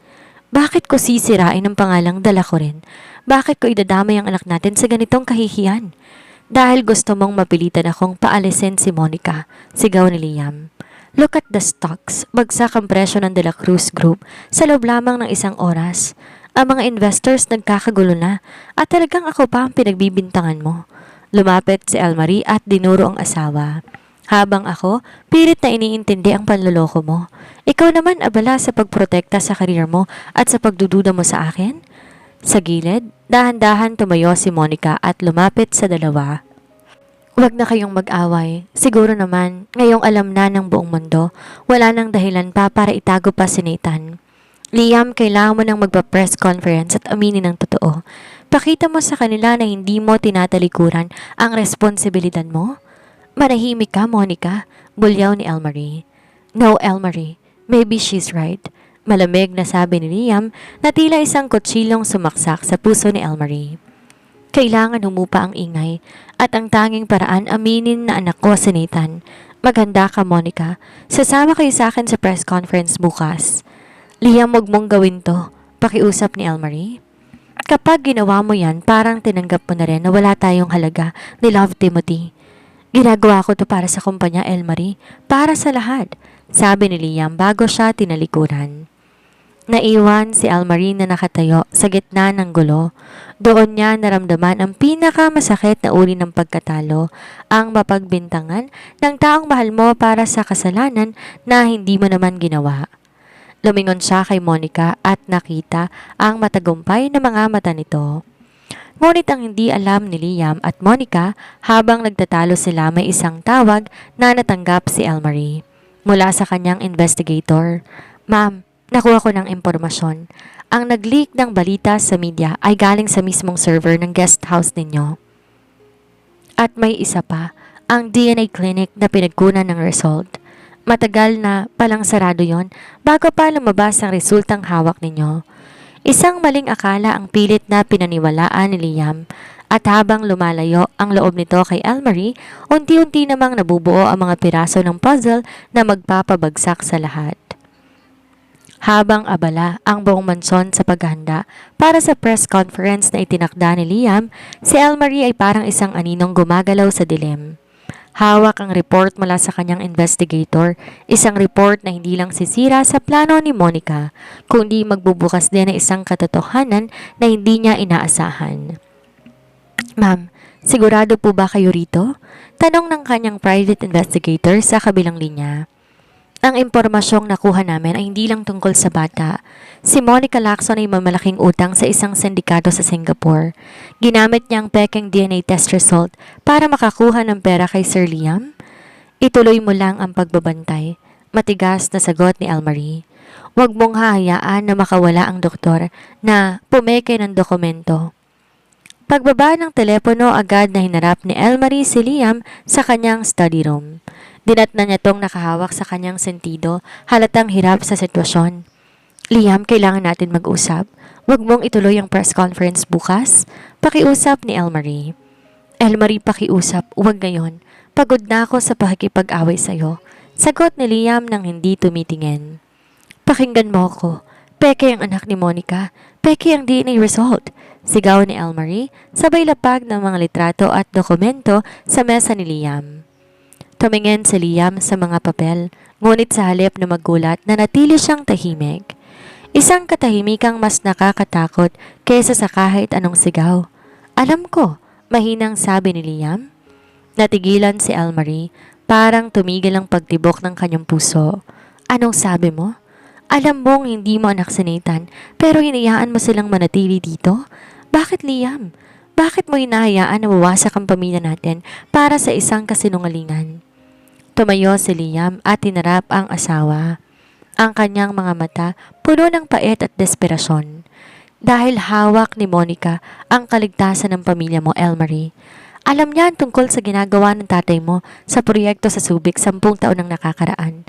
[SPEAKER 1] Bakit ko sisirain ang pangalang dala ko rin? Bakit ko idadamay ang anak natin sa ganitong kahihiyan? Dahil gusto mong mapilitan akong paalisin si Monica, sigaw ni Liam. Look at the stocks, bagsak ang presyo ng De La Cruz Group sa loob lamang ng isang oras. Ang mga investors nagkakagulo na at talagang ako pa ang pinagbibintangan mo. Lumapit si Elmarie at dinuro ang asawa. Habang ako, pilit na iniintindi ang panloloko mo. Ikaw naman abala sa pagprotekta sa karir mo at sa pagdududa mo sa akin? Sa gilid, dahan-dahan tumayo si Monica at lumapit sa dalawa. Huwag na kayong mag-away. Siguro naman, ngayong alam na ng buong mundo, wala nang dahilan pa para itago pa si Nathan. Liam, kailangan mo nang magpa-press conference at aminin ng totoo. Pakita mo sa kanila na hindi mo tinatalikuran ang responsibilidad mo. Manahimik ka, Monica, bulyaw ni Elmarie. No, Elmarie, maybe she's right. Malamig na sabi ni Liam na tila isang kutsilong sumaksak sa puso ni Elmarie. Kailangan humupa ang ingay at ang tanging paraan aminin na anak ko si Nathan. Maganda ka, Monica. Sasama kayo sa akin sa press conference bukas. Liam, huwag mong gawin to. Pakiusap ni Elmarie. Kapag ginawa mo yan, parang tinanggap mo na rin na wala tayong halaga ni Love Timothy. Ginagawa ko to para sa kumpanya, Elmarie. Para sa lahat, sabi ni Liam bago siya tinalikuran. Naiwan si Elmarie na nakatayo sa gitna ng gulo. Doon niya naramdaman ang pinakamasakit na uri ng pagkatalo, ang mapagbintangan ng taong mahal mo para sa kasalanan na hindi mo naman ginawa. Lumingon siya kay Monica at nakita ang matagumpay na mga mata nito. Ngunit ang hindi alam ni Liam at Monica habang nagtatalo sila may isang tawag na natanggap si Elmarie. Mula sa kanyang investigator, Ma'am, nakuha ko ng impormasyon. Ang nag-leak ng balita sa media ay galing sa mismong server ng guest house ninyo. At may isa pa, ang DNA clinic na pinagkunan ng result. Matagal na palang sarado yon bago pa lumabas ang resultang hawak ninyo. Isang maling akala ang pilit na pinaniwalaan ni Liam at habang lumalayo ang loob nito kay Elmarie, unti-unti namang nabubuo ang mga piraso ng puzzle na magpapabagsak sa lahat. Habang abala ang buong mansyon sa paghahanda para sa press conference na itinakda ni Liam, si Elmarie ay parang isang aninong gumagalaw sa dilim. Hawak ang report mula sa kanyang investigator, isang report na hindi lang sisira sa plano ni Monica, kundi magbubukas din ng isang katotohanan na hindi niya inaasahan. Ma'am, sigurado po ba kayo rito? Tanong ng kanyang private investigator sa kabilang linya. Ang impormasyong nakuha namin ay hindi lang tungkol sa bata. Si Monica Lacson ay mamalaking utang sa isang sindikato sa Singapore. Ginamit niya ang pekeng DNA test result para makakuha ng pera kay Sir Liam. Ituloy mo lang ang pagbabantay. Matigas na sagot ni Elmarie. Huwag mong hahayaan na makawala ang doktor na pumeke ng dokumento. Pagbaba ng telepono, agad na hinarap ni Elmarie si Liam sa kanyang study room. Dinatnan niya tong nakahawak sa kanyang sentido, halatang hirap sa sitwasyon. Liam, kailangan natin mag-usap. Huwag mong ituloy ang press conference bukas. Pakiusap ni Elmarie. Elmarie, pakiusap, huwag ngayon. Pagod na ako sa pakikipag-away sa'yo. Sagot ni Liam nang hindi tumitingin. Pakinggan mo ako. Peke ang anak ni Monica. Peke ang DNA result. Sigaw ni Elmarie, sabay lapag ng mga litrato at dokumento sa mesa ni Liam. Tumingin si Liam sa mga papel, ngunit sa halip na magulat na natili siyang tahimik. Isang katahimikang mas nakakatakot kaysa sa kahit anong sigaw. Alam ko, Mahinang sabi ni Liam. Natigilan si Elmarie, parang tumigil ang pagtibok ng kanyang puso. Anong sabi mo? Alam mong hindi mo anak si Nathan, pero hinayaan mo silang manatili dito? Bakit, Liam? Bakit mo hinahayaan na mawasak ang pamilya natin para sa isang kasinungalingan? Tumayo si Liam at tinarap ang asawa. Ang kanyang mga mata puno ng pait at desperasyon. Dahil hawak ni Monica ang kaligtasan ng pamilya mo, Elmarie. Alam niya ang tungkol sa ginagawa ng tatay mo sa proyekto sa Subic 10 taon nang nakakaraan.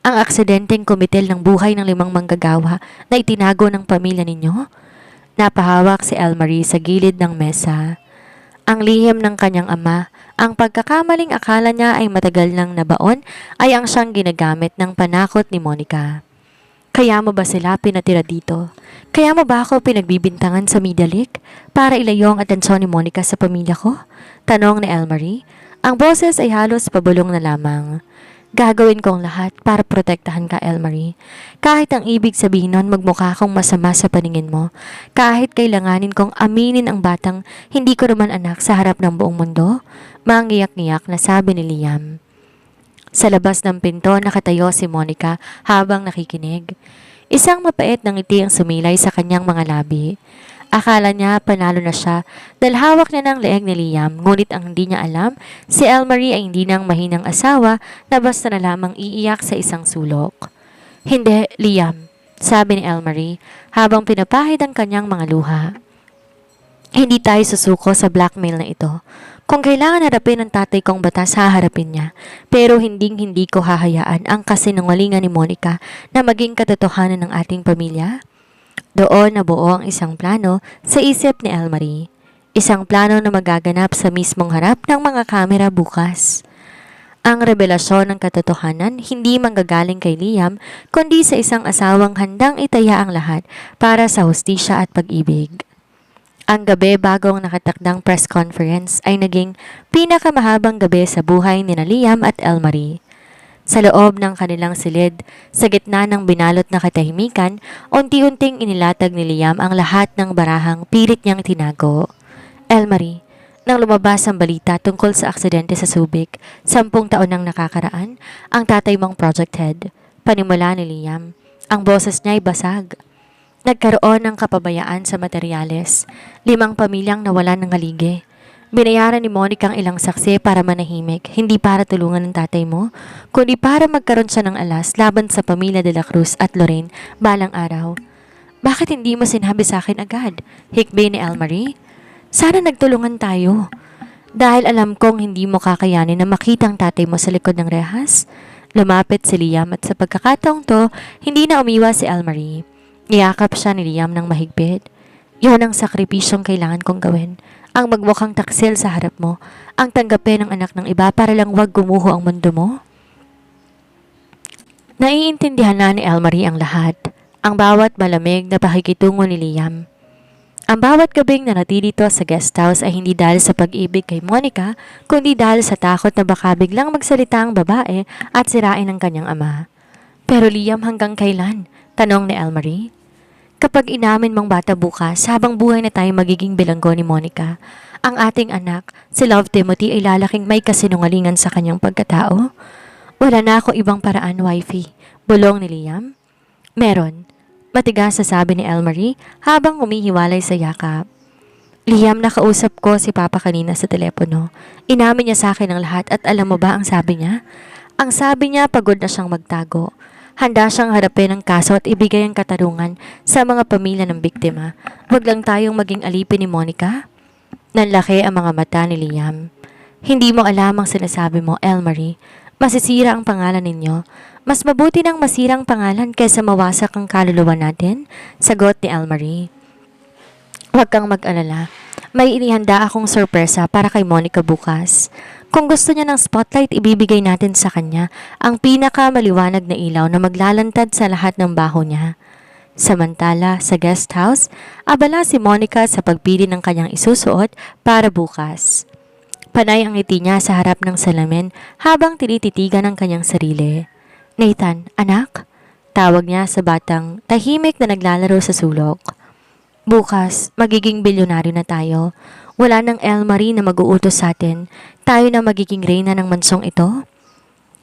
[SPEAKER 1] Ang aksidenteng kumitil ng buhay ng 5 manggagawa na itinago ng pamilya ninyo. Napahawak si Elmarie sa gilid ng mesa. Ang lihim ng kanyang ama, ang pagkakamaling akala niya ay matagal nang nabaon ay ang siyang ginagamit ng panakot ni Monica. Kaya mo ba sila pinatira dito? Kaya mo ba ako pinagbibintangan sa Media League para ilayo ang atensyon ni Monica sa pamilya ko? Tanong ni Elmarie. Ang boses ay halos pabulong na lamang. Gagawin ko ang lahat para protektahan ka, Elmarie. Kahit ang ibig sabihin nun magmukha akong masama sa paningin mo. Kahit kailanganin kong aminin ang batang hindi ko naman anak sa harap ng buong mundo. Mangiyak-ngiyak na sabi ni Liam. Sa labas ng pinto nakatayo si Monica habang nakikinig. Isang mapait na ngiti ang sumilay sa kanyang mga labi. Akala niya panalo na siya dahil hawak niya ng leeg ni Liam, ngunit ang hindi niya alam, si Elmarie ay hindi nang mahinang asawa na basta na lamang iiyak sa isang sulok. Hindi, Liam, sabi ni Elmarie habang pinapahid ang kanyang mga luha. Hindi tayo susuko sa blackmail na ito. Kung kailangan harapin ng tatay kong batas, haharapin niya. Pero hindi ko hahayaan ang kasinungalingan ni Monica na maging katotohanan ng ating pamilya. Doon nabuo ang isang plano sa isip ni Elmarie. Isang plano na magaganap sa mismong harap ng mga kamera bukas. Ang revelasyon ng katotohanan hindi manggagaling kay Liam kundi sa isang asawang handang itaya ang lahat para sa hustisya at pag-ibig. Ang gabi bago ang nakatakdang press conference ay naging pinakamahabang gabi sa buhay ni Liam at Elmarie. Sa loob ng kanilang silid, sa gitna ng binalot na katahimikan, unti-unting inilatag ni Liam ang lahat ng barahang pilit niyang tinago. Elmarie, nang lumabas ang balita tungkol sa aksidente sa Subic, 10 taon nang nakakaraan, ang tatay mong project head, panimula ni Liam, ang boses niya ay basag. Nagkaroon ng kapabayaan sa materyales, 5 pamilyang nawalan ng haligi. Binayaran ni Monica ang ilang saksi para manahimik, hindi para tulungan ng tatay mo, kundi para magkaroon siya ng alas laban sa pamilya de la Cruz at Lorraine balang araw. Bakit hindi mo sinabi sa akin agad? Hikbi ni Elmarie. Sana nagtulungan tayo. Dahil alam kong hindi mo kakayanin na makita ang tatay mo sa likod ng rehas. Lumapit si Liam at sa pagkakataong to, hindi na umiwas si Elmarie. Niyakap siya ni Liam ng mahigpit. Yon ang sakripisyong kailangan kong gawin. Ang magmukhang taksil sa harap mo, ang tanggapin ng anak ng iba para lang wag gumuho ang mundo mo. Naiintindihan na ni Elmarie ang lahat, ang bawat malamig na pakikitungo ni Liam. Ang bawat gabing nanatili dito sa guest house ay hindi dahil sa pag-ibig kay Monica, kundi dahil sa takot na baka biglang magsalita ang babae at sirain ang kanyang ama. Pero Liam, hanggang kailan? Tanong ni Elmarie. Kapag inamin mong bata bukas, habang buhay na tayo magiging bilanggo ni Monica, ang ating anak, si Love Timothy ay lalaking may kasinungalingan sa kanyang pagkatao. Wala na ako ibang paraan, wifey. Bulong ni Liam. Meron. Matigas na sabi ni Elmarie habang humihiwalay sa yakap. Liam, nakausap ko si Papa kanina sa telepono. Inamin niya sa akin ang lahat at alam mo ba ang sabi niya? Ang sabi niya pagod na siyang magtago. Handa siyang harapin ang kaso at ibigay ang katarungan sa mga pamilya ng biktima. Huwag lang tayong maging alipin ni Monica. Nanlaki ang mga mata ni Liam. Hindi mo alam ang sinasabi mo, Elmarie. Masisira ang pangalan ninyo. Mas mabuti nang masirang pangalan kaysa mawasak ang kaluluwa natin, sagot ni Elmarie. Huwag kang mag-alala. May inihanda akong sorpresa para kay Monica bukas. Kung gusto niya ng spotlight, ibibigay natin sa kanya ang pinakamaliwanag na ilaw na maglalantad sa lahat ng baho niya. Samantala, sa guest house, abala si Monica sa pagpili ng kanyang isusuot para bukas. Panay ang ngiti niya sa harap ng salamin habang tinititigan ang kanyang sarili. Nathan, anak? Tawag niya sa batang tahimik na naglalaro sa sulok. Bukas, magiging bilyonaryo na tayo. Wala nang Elmarie na mag-uutos sa atin. Tayo na magiging reyna ng mansong ito.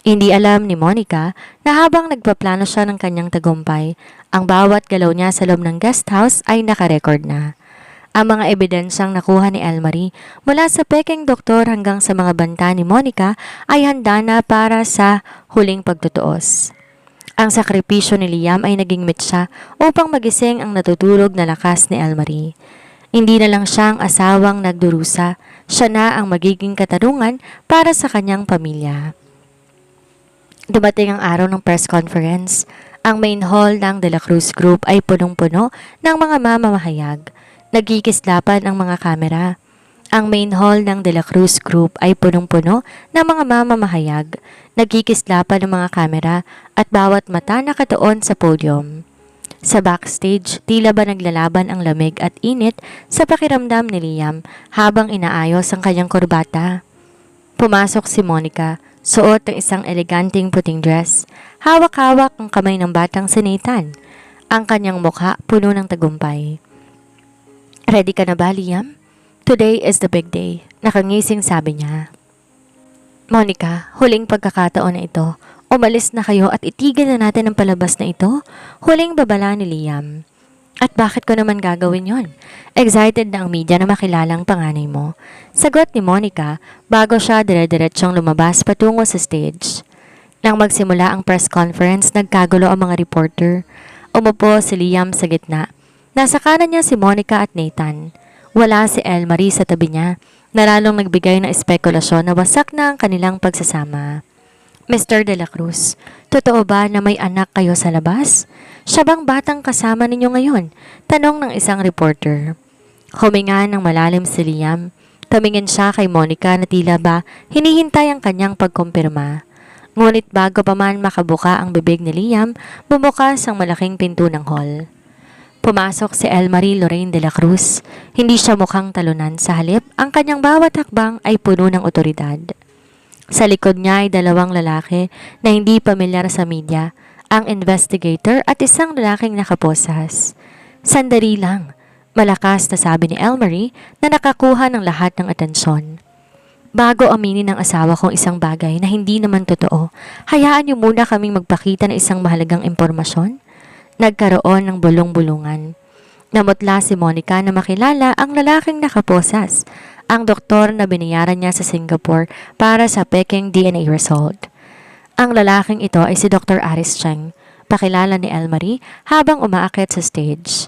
[SPEAKER 1] Hindi alam ni Monica na habang nagpaplano siya ng kanyang tagumpay, ang bawat galaw niya sa loob ng guest house ay nakarecord na. Ang mga ebidensyang nakuha ni Elmarie mula sa peking doktor hanggang sa mga banta ni Monica ay handa na para sa huling pagtutuos. Ang sakripisyo ni Liam ay naging mitsa upang magising ang natutulog na lakas ni Elmarie. Hindi na lang siya ang asawang nagdurusa, siya na ang magiging katarungan para sa kanyang pamilya. Dumating ang araw ng press conference. Ang main hall ng De La Cruz Group ay punong-puno ng mga mamamahayag. Nagkikislapan ang mga kamera. Ang main hall ng De La Cruz Group ay punong-puno ng mga mamamahayag. Nagkikislapan ng mga kamera at bawat mata nakatuon sa podium. Sa backstage, tila ba naglalaban ang lamig at init sa pakiramdam ni Liam habang inaayos ang kanyang kurbata. Pumasok si Monica, suot ng isang eleganteng puting dress. Hawak-hawak ang kamay ng batang si Nathan. Ang kanyang mukha puno ng tagumpay. "Ready ka na ba, Liam? Today is the big day," nakangising sabi niya. "Monica, huling pagkakataon na ito. Umalis na kayo at itigil na natin ang palabas na ito," huling babala ni Liam. "At bakit ko naman gagawin yon? Excited na ang media na makilala ang panganay mo," sagot ni Monica bago siya dire-diretsyong lumabas patungo sa stage. Nang magsimula ang press conference, nagkagulo ang mga reporter. Umupo si Liam sa gitna. Nasa kanan niya si Monica at Nathan. Wala si Elmarie sa tabi niya, na lalong nagbigay ng espekulasyon na wasak na ang kanilang pagsasama. "Mr. De La Cruz, totoo ba na may anak kayo sa labas? Siya bang batang kasama ninyo ngayon?" tanong ng isang reporter. Huminga ng malalim si Liam. Tumingin siya kay Monica na tila ba hinihintay ang kanyang pagkumpirma. Ngunit bago pa man makabuka ang bibig ni Liam, bumukas ang malaking pinto ng hall. Pumasok si Elmarie Lorraine de la Cruz. Hindi siya mukhang talunan, sa halip ang kanyang bawat hakbang ay puno ng otoridad. Sa likod niya ay dalawang lalaki na hindi pamilyar sa media, ang investigator at isang lalaking nakaposas. "Sandali lang," malakas na sabi ni Elmarie na nakakuha ng lahat ng atensyon. "Bago aminin ng asawa kong isang bagay na hindi naman totoo, hayaan niyo muna kaming magpakita ng isang mahalagang impormasyon." Nagkaroon ng bulong-bulungan. Namutla si Monica na makilala ang lalaking nakaposas, ang doktor na binayaran niya sa Singapore para sa peking DNA result. Ang lalaking ito ay si Dr. Aris Cheng, pakilala ni Elmarie habang umaakit sa stage.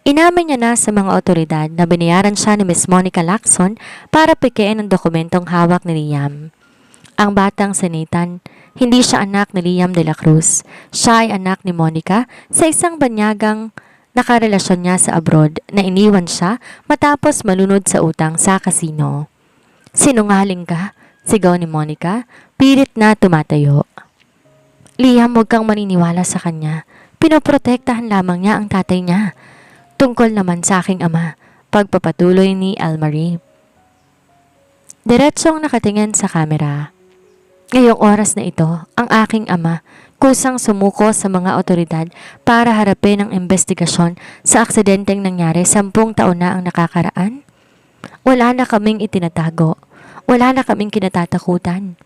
[SPEAKER 1] Inamin niya na sa mga otoridad na binayaran siya ni Miss Monica Lacson para pikein ang dokumentong hawak ni Liam. Ang batang si Nathan, hindi siya anak ni Liam de la Cruz. Siya ay anak ni Monica sa isang banyagang nakarelasyon niya sa abroad na iniwan siya matapos malunod sa utang sa kasino. "Sinungaling ka?" sigaw ni Monica, pilit na tumatayo. "Liam, huwag kang maniniwala sa kanya. Pinoprotektahan lamang niya ang tatay niya. Tungkol naman sa aking ama," pagpapatuloy ni Elmarie. Diretsong nakatingin sa kamera. "Ngayong oras na ito, ang aking ama kusang sumuko sa mga otoridad para harapin ang investigasyon sa aksidenteng nangyari 10 taon na ang nakakaraan. Wala na kaming itinatago. Wala na kaming kinatatakutan."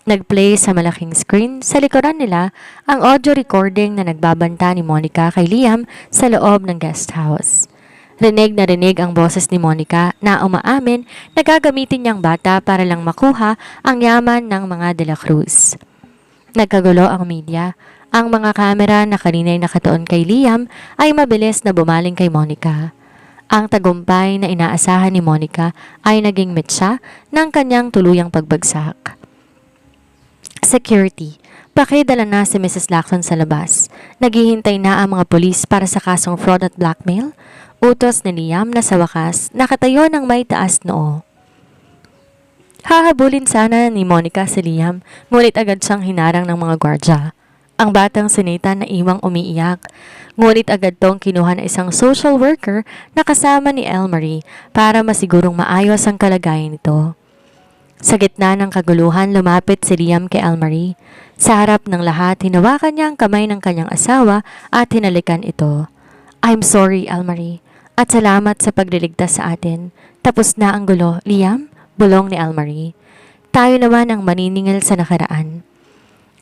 [SPEAKER 1] Nagplay sa malaking screen sa likuran nila ang audio recording na nagbabanta ni Monica kay Liam sa loob ng guest house. Rinig na rinig ang boses ni Monica na umaamin na gagamitin niyang bata para lang makuha ang yaman ng mga De La Cruz. Nagkagulo ang media. Ang mga kamera na kanina'y nakatuon kay Liam ay mabilis na bumaling kay Monica. Ang tagumpay na inaasahan ni Monica ay naging mitsa ng kanyang tuluyang pagbagsak. "Security, pakidala na si Mrs. Lacson sa labas. Naghihintay na ang mga polis para sa kasong fraud at blackmail," utos ni Liam na sa wakas nakatayo ng may taas noo. Hahabulin sana ni Monica si Liam, ngunit agad siyang hinarang ng mga gwardya. Ang batang si Nathan na iwang umiiyak, ngunit agad tong kinuha ng isang social worker na kasama ni Elmarie para masigurong maayos ang kalagayan nito. Sa gitna ng kaguluhan, lumapit si Liam kay Elmarie. Sa harap ng lahat, hinawakan niya ang kamay ng kanyang asawa at hinalikan ito. "I'm sorry, Elmarie. At salamat sa pagliligtas sa atin. Tapos na ang gulo, Liam, bulong ni Almarie. Tayo naman ang maniningil sa nakaraan.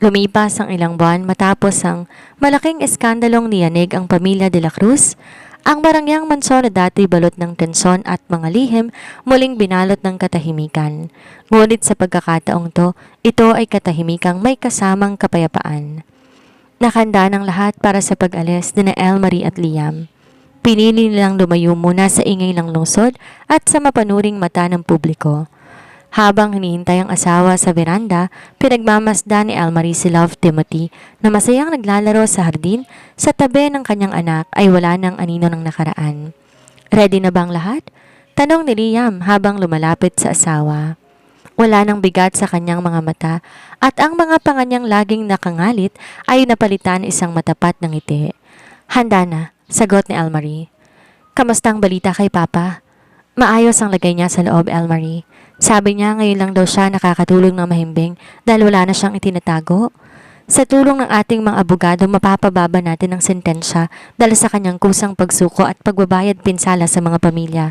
[SPEAKER 1] Lumipas ang ilang buwan matapos ang malaking eskandalong niyanig ang pamilya de la Cruz. Ang marangyang mansyon na dati balot ng tensyon at mga lihim muling binalot ng katahimikan. Ngunit sa pagkakataong to, ito ay katahimikang may kasamang kapayapaan. Nakanda ng lahat para sa pag-alis ni Elmarie at Liam. Pinili nilang lumayo muna sa ingay ng lungsod at sa mapanuring mata ng publiko. Habang hinihintay ang asawa sa veranda, pinagmamasdan ni Elmarie si Love Timothy na masayang naglalaro sa hardin sa tabi ng kanyang anak ay wala ng anino ng nakaraan. Ready na bang lahat? Tanong ni Liam habang lumalapit sa asawa. Wala nang bigat sa kanyang mga mata at ang mga panga niyang laging nakangalit ay napalitan isang matapat ng ngiti. Handa na, sagot ni Elmarie. Kamusta ang balita kay Papa? Maayos ang lagay niya sa loob, Elmarie. Sabi niya ngayon lang daw siya nakakatulog ng mahimbing dahil wala na siyang itinatago. Sa tulong ng ating mga abogado, mapapababa natin ang sentensya dahil sa kanyang kusang pagsuko at pagbabayad pinsala sa mga pamilya.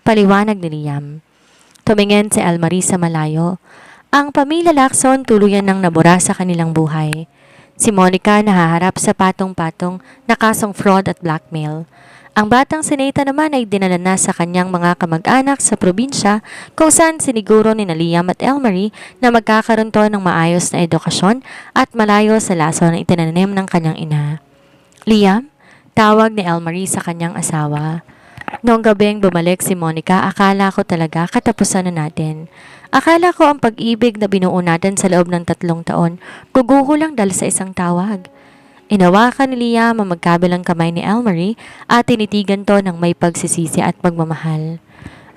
[SPEAKER 1] Paliwanag ni Liam. Tumingin si Elmarie sa malayo. Ang pamilya Lacson tuluyan ng nabura sa kanilang buhay. Si Monica nahaharap sa patong-patong na kasong fraud at blackmail. Ang batang si Nathan naman ay dinala na sa kanyang mga kamag-anak sa probinsya kung saan siniguro ni Liam at Elmarie na magkakaroon to ng maayos na edukasyon at malayo sa laso na itinanim ng kanyang ina. Liam, tawag ni Elmarie sa kanyang asawa. Noong gabing bumalik si Monica, akala ko talaga katapusan na natin. Akala ko ang pag-ibig na binuo natin sa loob ng 3 taon, guguho lang dahil sa isang tawag. Inawakan ni Liam ang magkabilang kamay ni Elmarie at tinitigan to ng may pagsisisi at pagmamahal.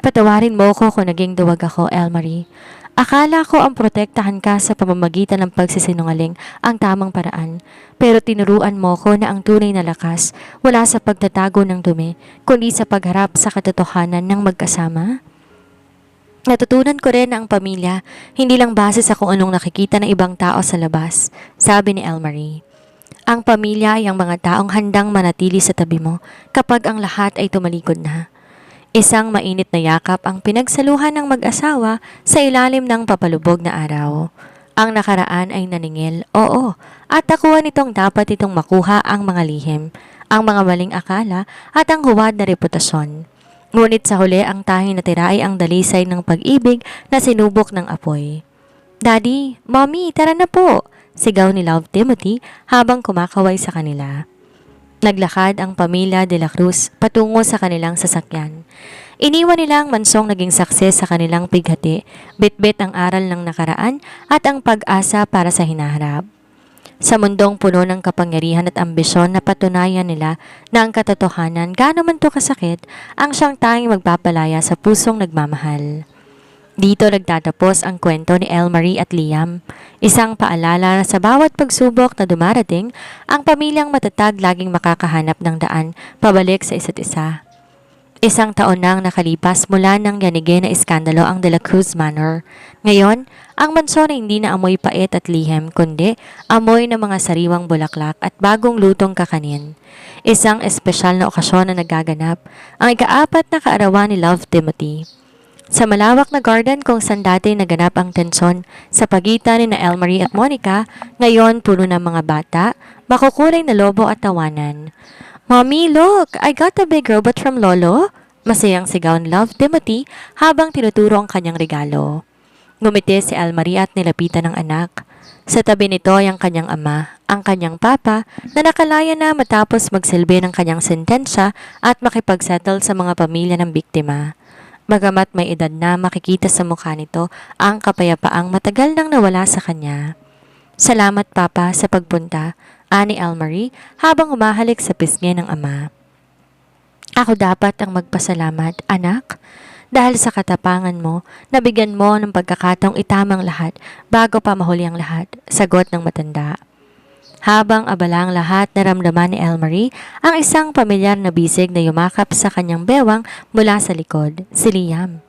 [SPEAKER 1] Patawarin mo ko kung naging duwag ako, Elmarie. Akala ko ang protektahan ka sa pamamagitan ng pagsisinungaling ang tamang paraan, pero tinuruan mo ko na ang tunay na lakas wala sa pagtatago ng dumi, kundi sa pagharap sa katotohanan ng magkasama. Natutunan ko rin na ang pamilya, hindi lang base sa kung anong nakikita ng ibang tao sa labas, sabi ni Elmarie. Ang pamilya ay ang mga taong handang manatili sa tabi mo kapag ang lahat ay tumalikod na. Isang mainit na yakap ang pinagsaluhan ng mag-asawa sa ilalim ng papalubog na araw. Ang nakaraan ay naningil, oo, at takuan nitong dapat itong makuha ang mga lihim, ang mga maling akala at ang huwad na reputasyon. Ngunit sa huli ang tanging natira ay ang dalisay ng pag-ibig na sinubok ng apoy. Daddy, Mommy, tara na po! Sigaw ni Love Timothy habang kumakaway sa kanila. Naglakad ang pamilya de la Cruz patungo sa kanilang sasakyan. Iniwan nila ang mansong naging sakses sa kanilang pighati, bitbit ang aral ng nakaraan at ang pag-asa para sa hinaharap. Sa mundong puno ng kapangyarihan at ambisyon na patunayan nila na ang katotohanan, gaano man to kasakit, ang siyang tanging magpapalaya sa pusong nagmamahal. Dito nagtatapos ang kwento ni Elmarie at Liam. Isang paalala na sa bawat pagsubok na dumarating, ang pamilyang matatag laging makakahanap ng daan pabalik sa isa't isa. Isang taon nang nakalipas mula ng yanigin na iskandalo ang De La Cruz Manor. Ngayon, ang mansyon ay hindi na amoy pait at lihim, kundi amoy ng mga sariwang bulaklak at bagong lutong kakanin. Isang espesyal na okasyon na nagaganap, ang ika-4 na kaarawan ni Love Timothy. Sa malawak na garden kung saan dati naganap ang tensyon sa pagitan ni Elmarie at Monica, ngayon puno ng mga bata, makukulay na lobo at tawanan. Mommy, look! I got a big robot from Lolo! Masayang sigaw ni Love Timothy habang tinuturo ang kanyang regalo. Ngumiti si Elmarie at nilapitan ng anak. Sa tabi nito ay ang kanyang ama, ang kanyang papa, na nakalaya na matapos magsilbi ng kanyang sentensya at makipagsettle sa mga pamilya ng biktima. Bagamat may edad na, makikita sa mukha nito ang kapayapaang matagal nang nawala sa kanya. Salamat Papa sa pagpunta, ani Elmarie habang humahalik sa pisngi ng ama. Ako dapat ang magpasalamat, anak, dahil sa katapangan mo, nabigyan mo ng pagkakataong itamang lahat bago pa mahuli ang lahat, sagot ng matanda. Habang abala ang lahat, naramdaman ni Elmarie ang isang pamilyar na bisig na yumakap sa kanyang bewang mula sa likod, si Liam.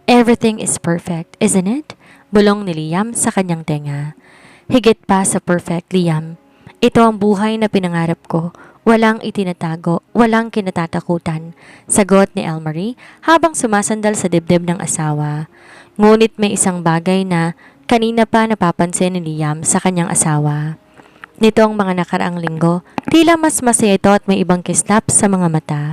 [SPEAKER 1] Everything is perfect, isn't it? Bulong ni Liam sa kanyang tenga. Higit pa sa perfect, Liam. Ito ang buhay na pinangarap ko. Walang itinatago, walang kinatatakutan, sagot ni Elmarie habang sumasandal sa dibdib ng asawa. Ngunit may isang bagay na kanina pa napapansin ni Liam sa kanyang asawa. Nitong mga nakaraang linggo, tila mas masaya ito at may ibang kislap sa mga mata.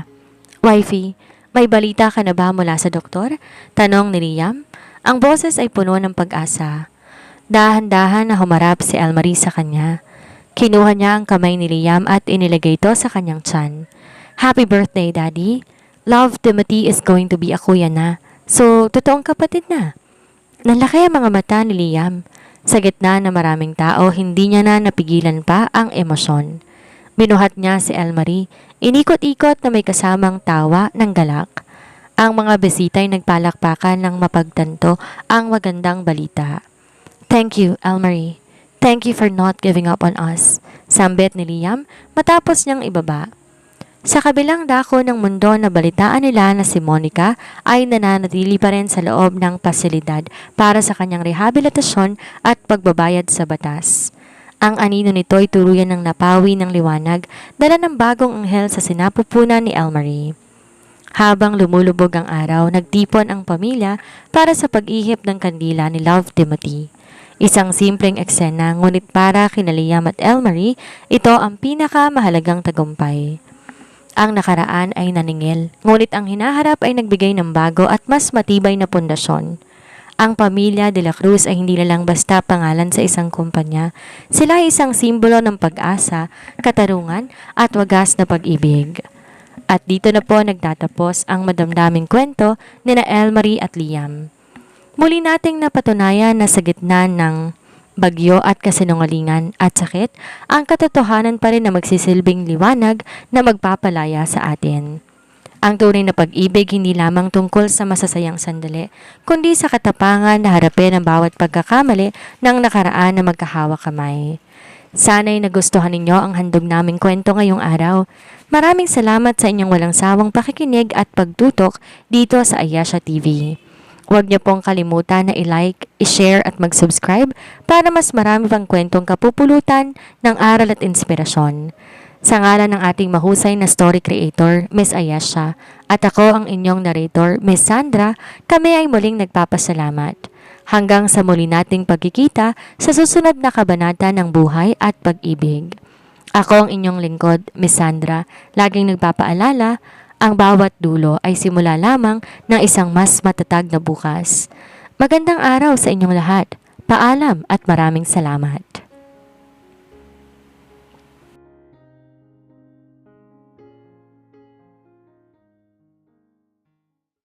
[SPEAKER 1] Wifey, may balita ka na ba mula sa doktor? Tanong ni Liam. Ang boses ay puno ng pag-asa. Dahan-dahan na humarap si Elmarie sa kanya. Kinuha niya ang kamay ni Liam at inilagay ito sa kanyang tiyan. Happy birthday, Daddy. Love, Timothy is going to be a kuya na. So, totoong kapatid na. Nalaki ang mga mata ni Liam. Sa gitna na maraming tao, hindi niya na napigilan pa ang emosyon. Binuhat niya si Elmarie, inikot-ikot na may kasamang tawa ng galak. Ang mga bisita ay nagpalakpakan ng mapagtanto ang magandang balita. Thank you, Elmarie. Thank you for not giving up on us, sambit ni Liam matapos niyang ibaba. Sa kabilang dako ng mundo na balitaan nila na si Monica ay nananatili pa rin sa loob ng pasilidad para sa kanyang rehabilitasyon at pagbabayad sa batas. Ang anino nito ay tuluyan ng napawi ng liwanag dala ng bagong anghel sa sinapupunan ni Elmarie. Habang lumulubog ang araw, nagtipon ang pamilya para sa pag-ihip ng kandila ni Love Timothy. Isang simpleng eksena ngunit para kina Liam at Elmarie, ito ang pinakamahalagang tagumpay. Ang nakaraan ay naningil, ngunit ang hinaharap ay nagbigay ng bago at mas matibay na pundasyon. Ang pamilya de la Cruz ay hindi na lang basta pangalan sa isang kumpanya. Sila ay isang simbolo ng pag-asa, katarungan at wagas na pag-ibig. At dito na po nagtatapos ang madamdaming kwento ni na Elmarie at Liam. Muli nating napatunayan na sa gitna ng bagyo at kasinungalingan at sakit, ang katotohanan pa rin na magsisilbing liwanag na magpapalaya sa atin. Ang tunay na pag-ibig hindi lamang tungkol sa masasayang sandali, kundi sa katapangan na harapin ang bawat pagkakamali ng nakaraan na magkahawak kamay. Sana'y nagustuhan ninyo ang handog naming kwento ngayong araw. Maraming salamat sa inyong walang sawang pakikinig at pagtutok dito sa Ayesha TV. Huwag niyo pong kalimutan na i-like, i-share at mag-subscribe para mas marami pang kwentong kapupulutan ng aral at inspirasyon. Sa ngalan ng ating mahusay na story creator, Miss Ayesha, at ako ang inyong narrator, Miss Sandra, kami ay muling nagpapasalamat. Hanggang sa muli nating pagkikita sa susunod na kabanata ng buhay at pag-ibig. Ako ang inyong lingkod, Miss Sandra, laging nagpapaalala, ang bawat dulo ay simula lamang ng isang mas matatag na bukas. Magandang araw sa inyong lahat. Paalam at maraming salamat.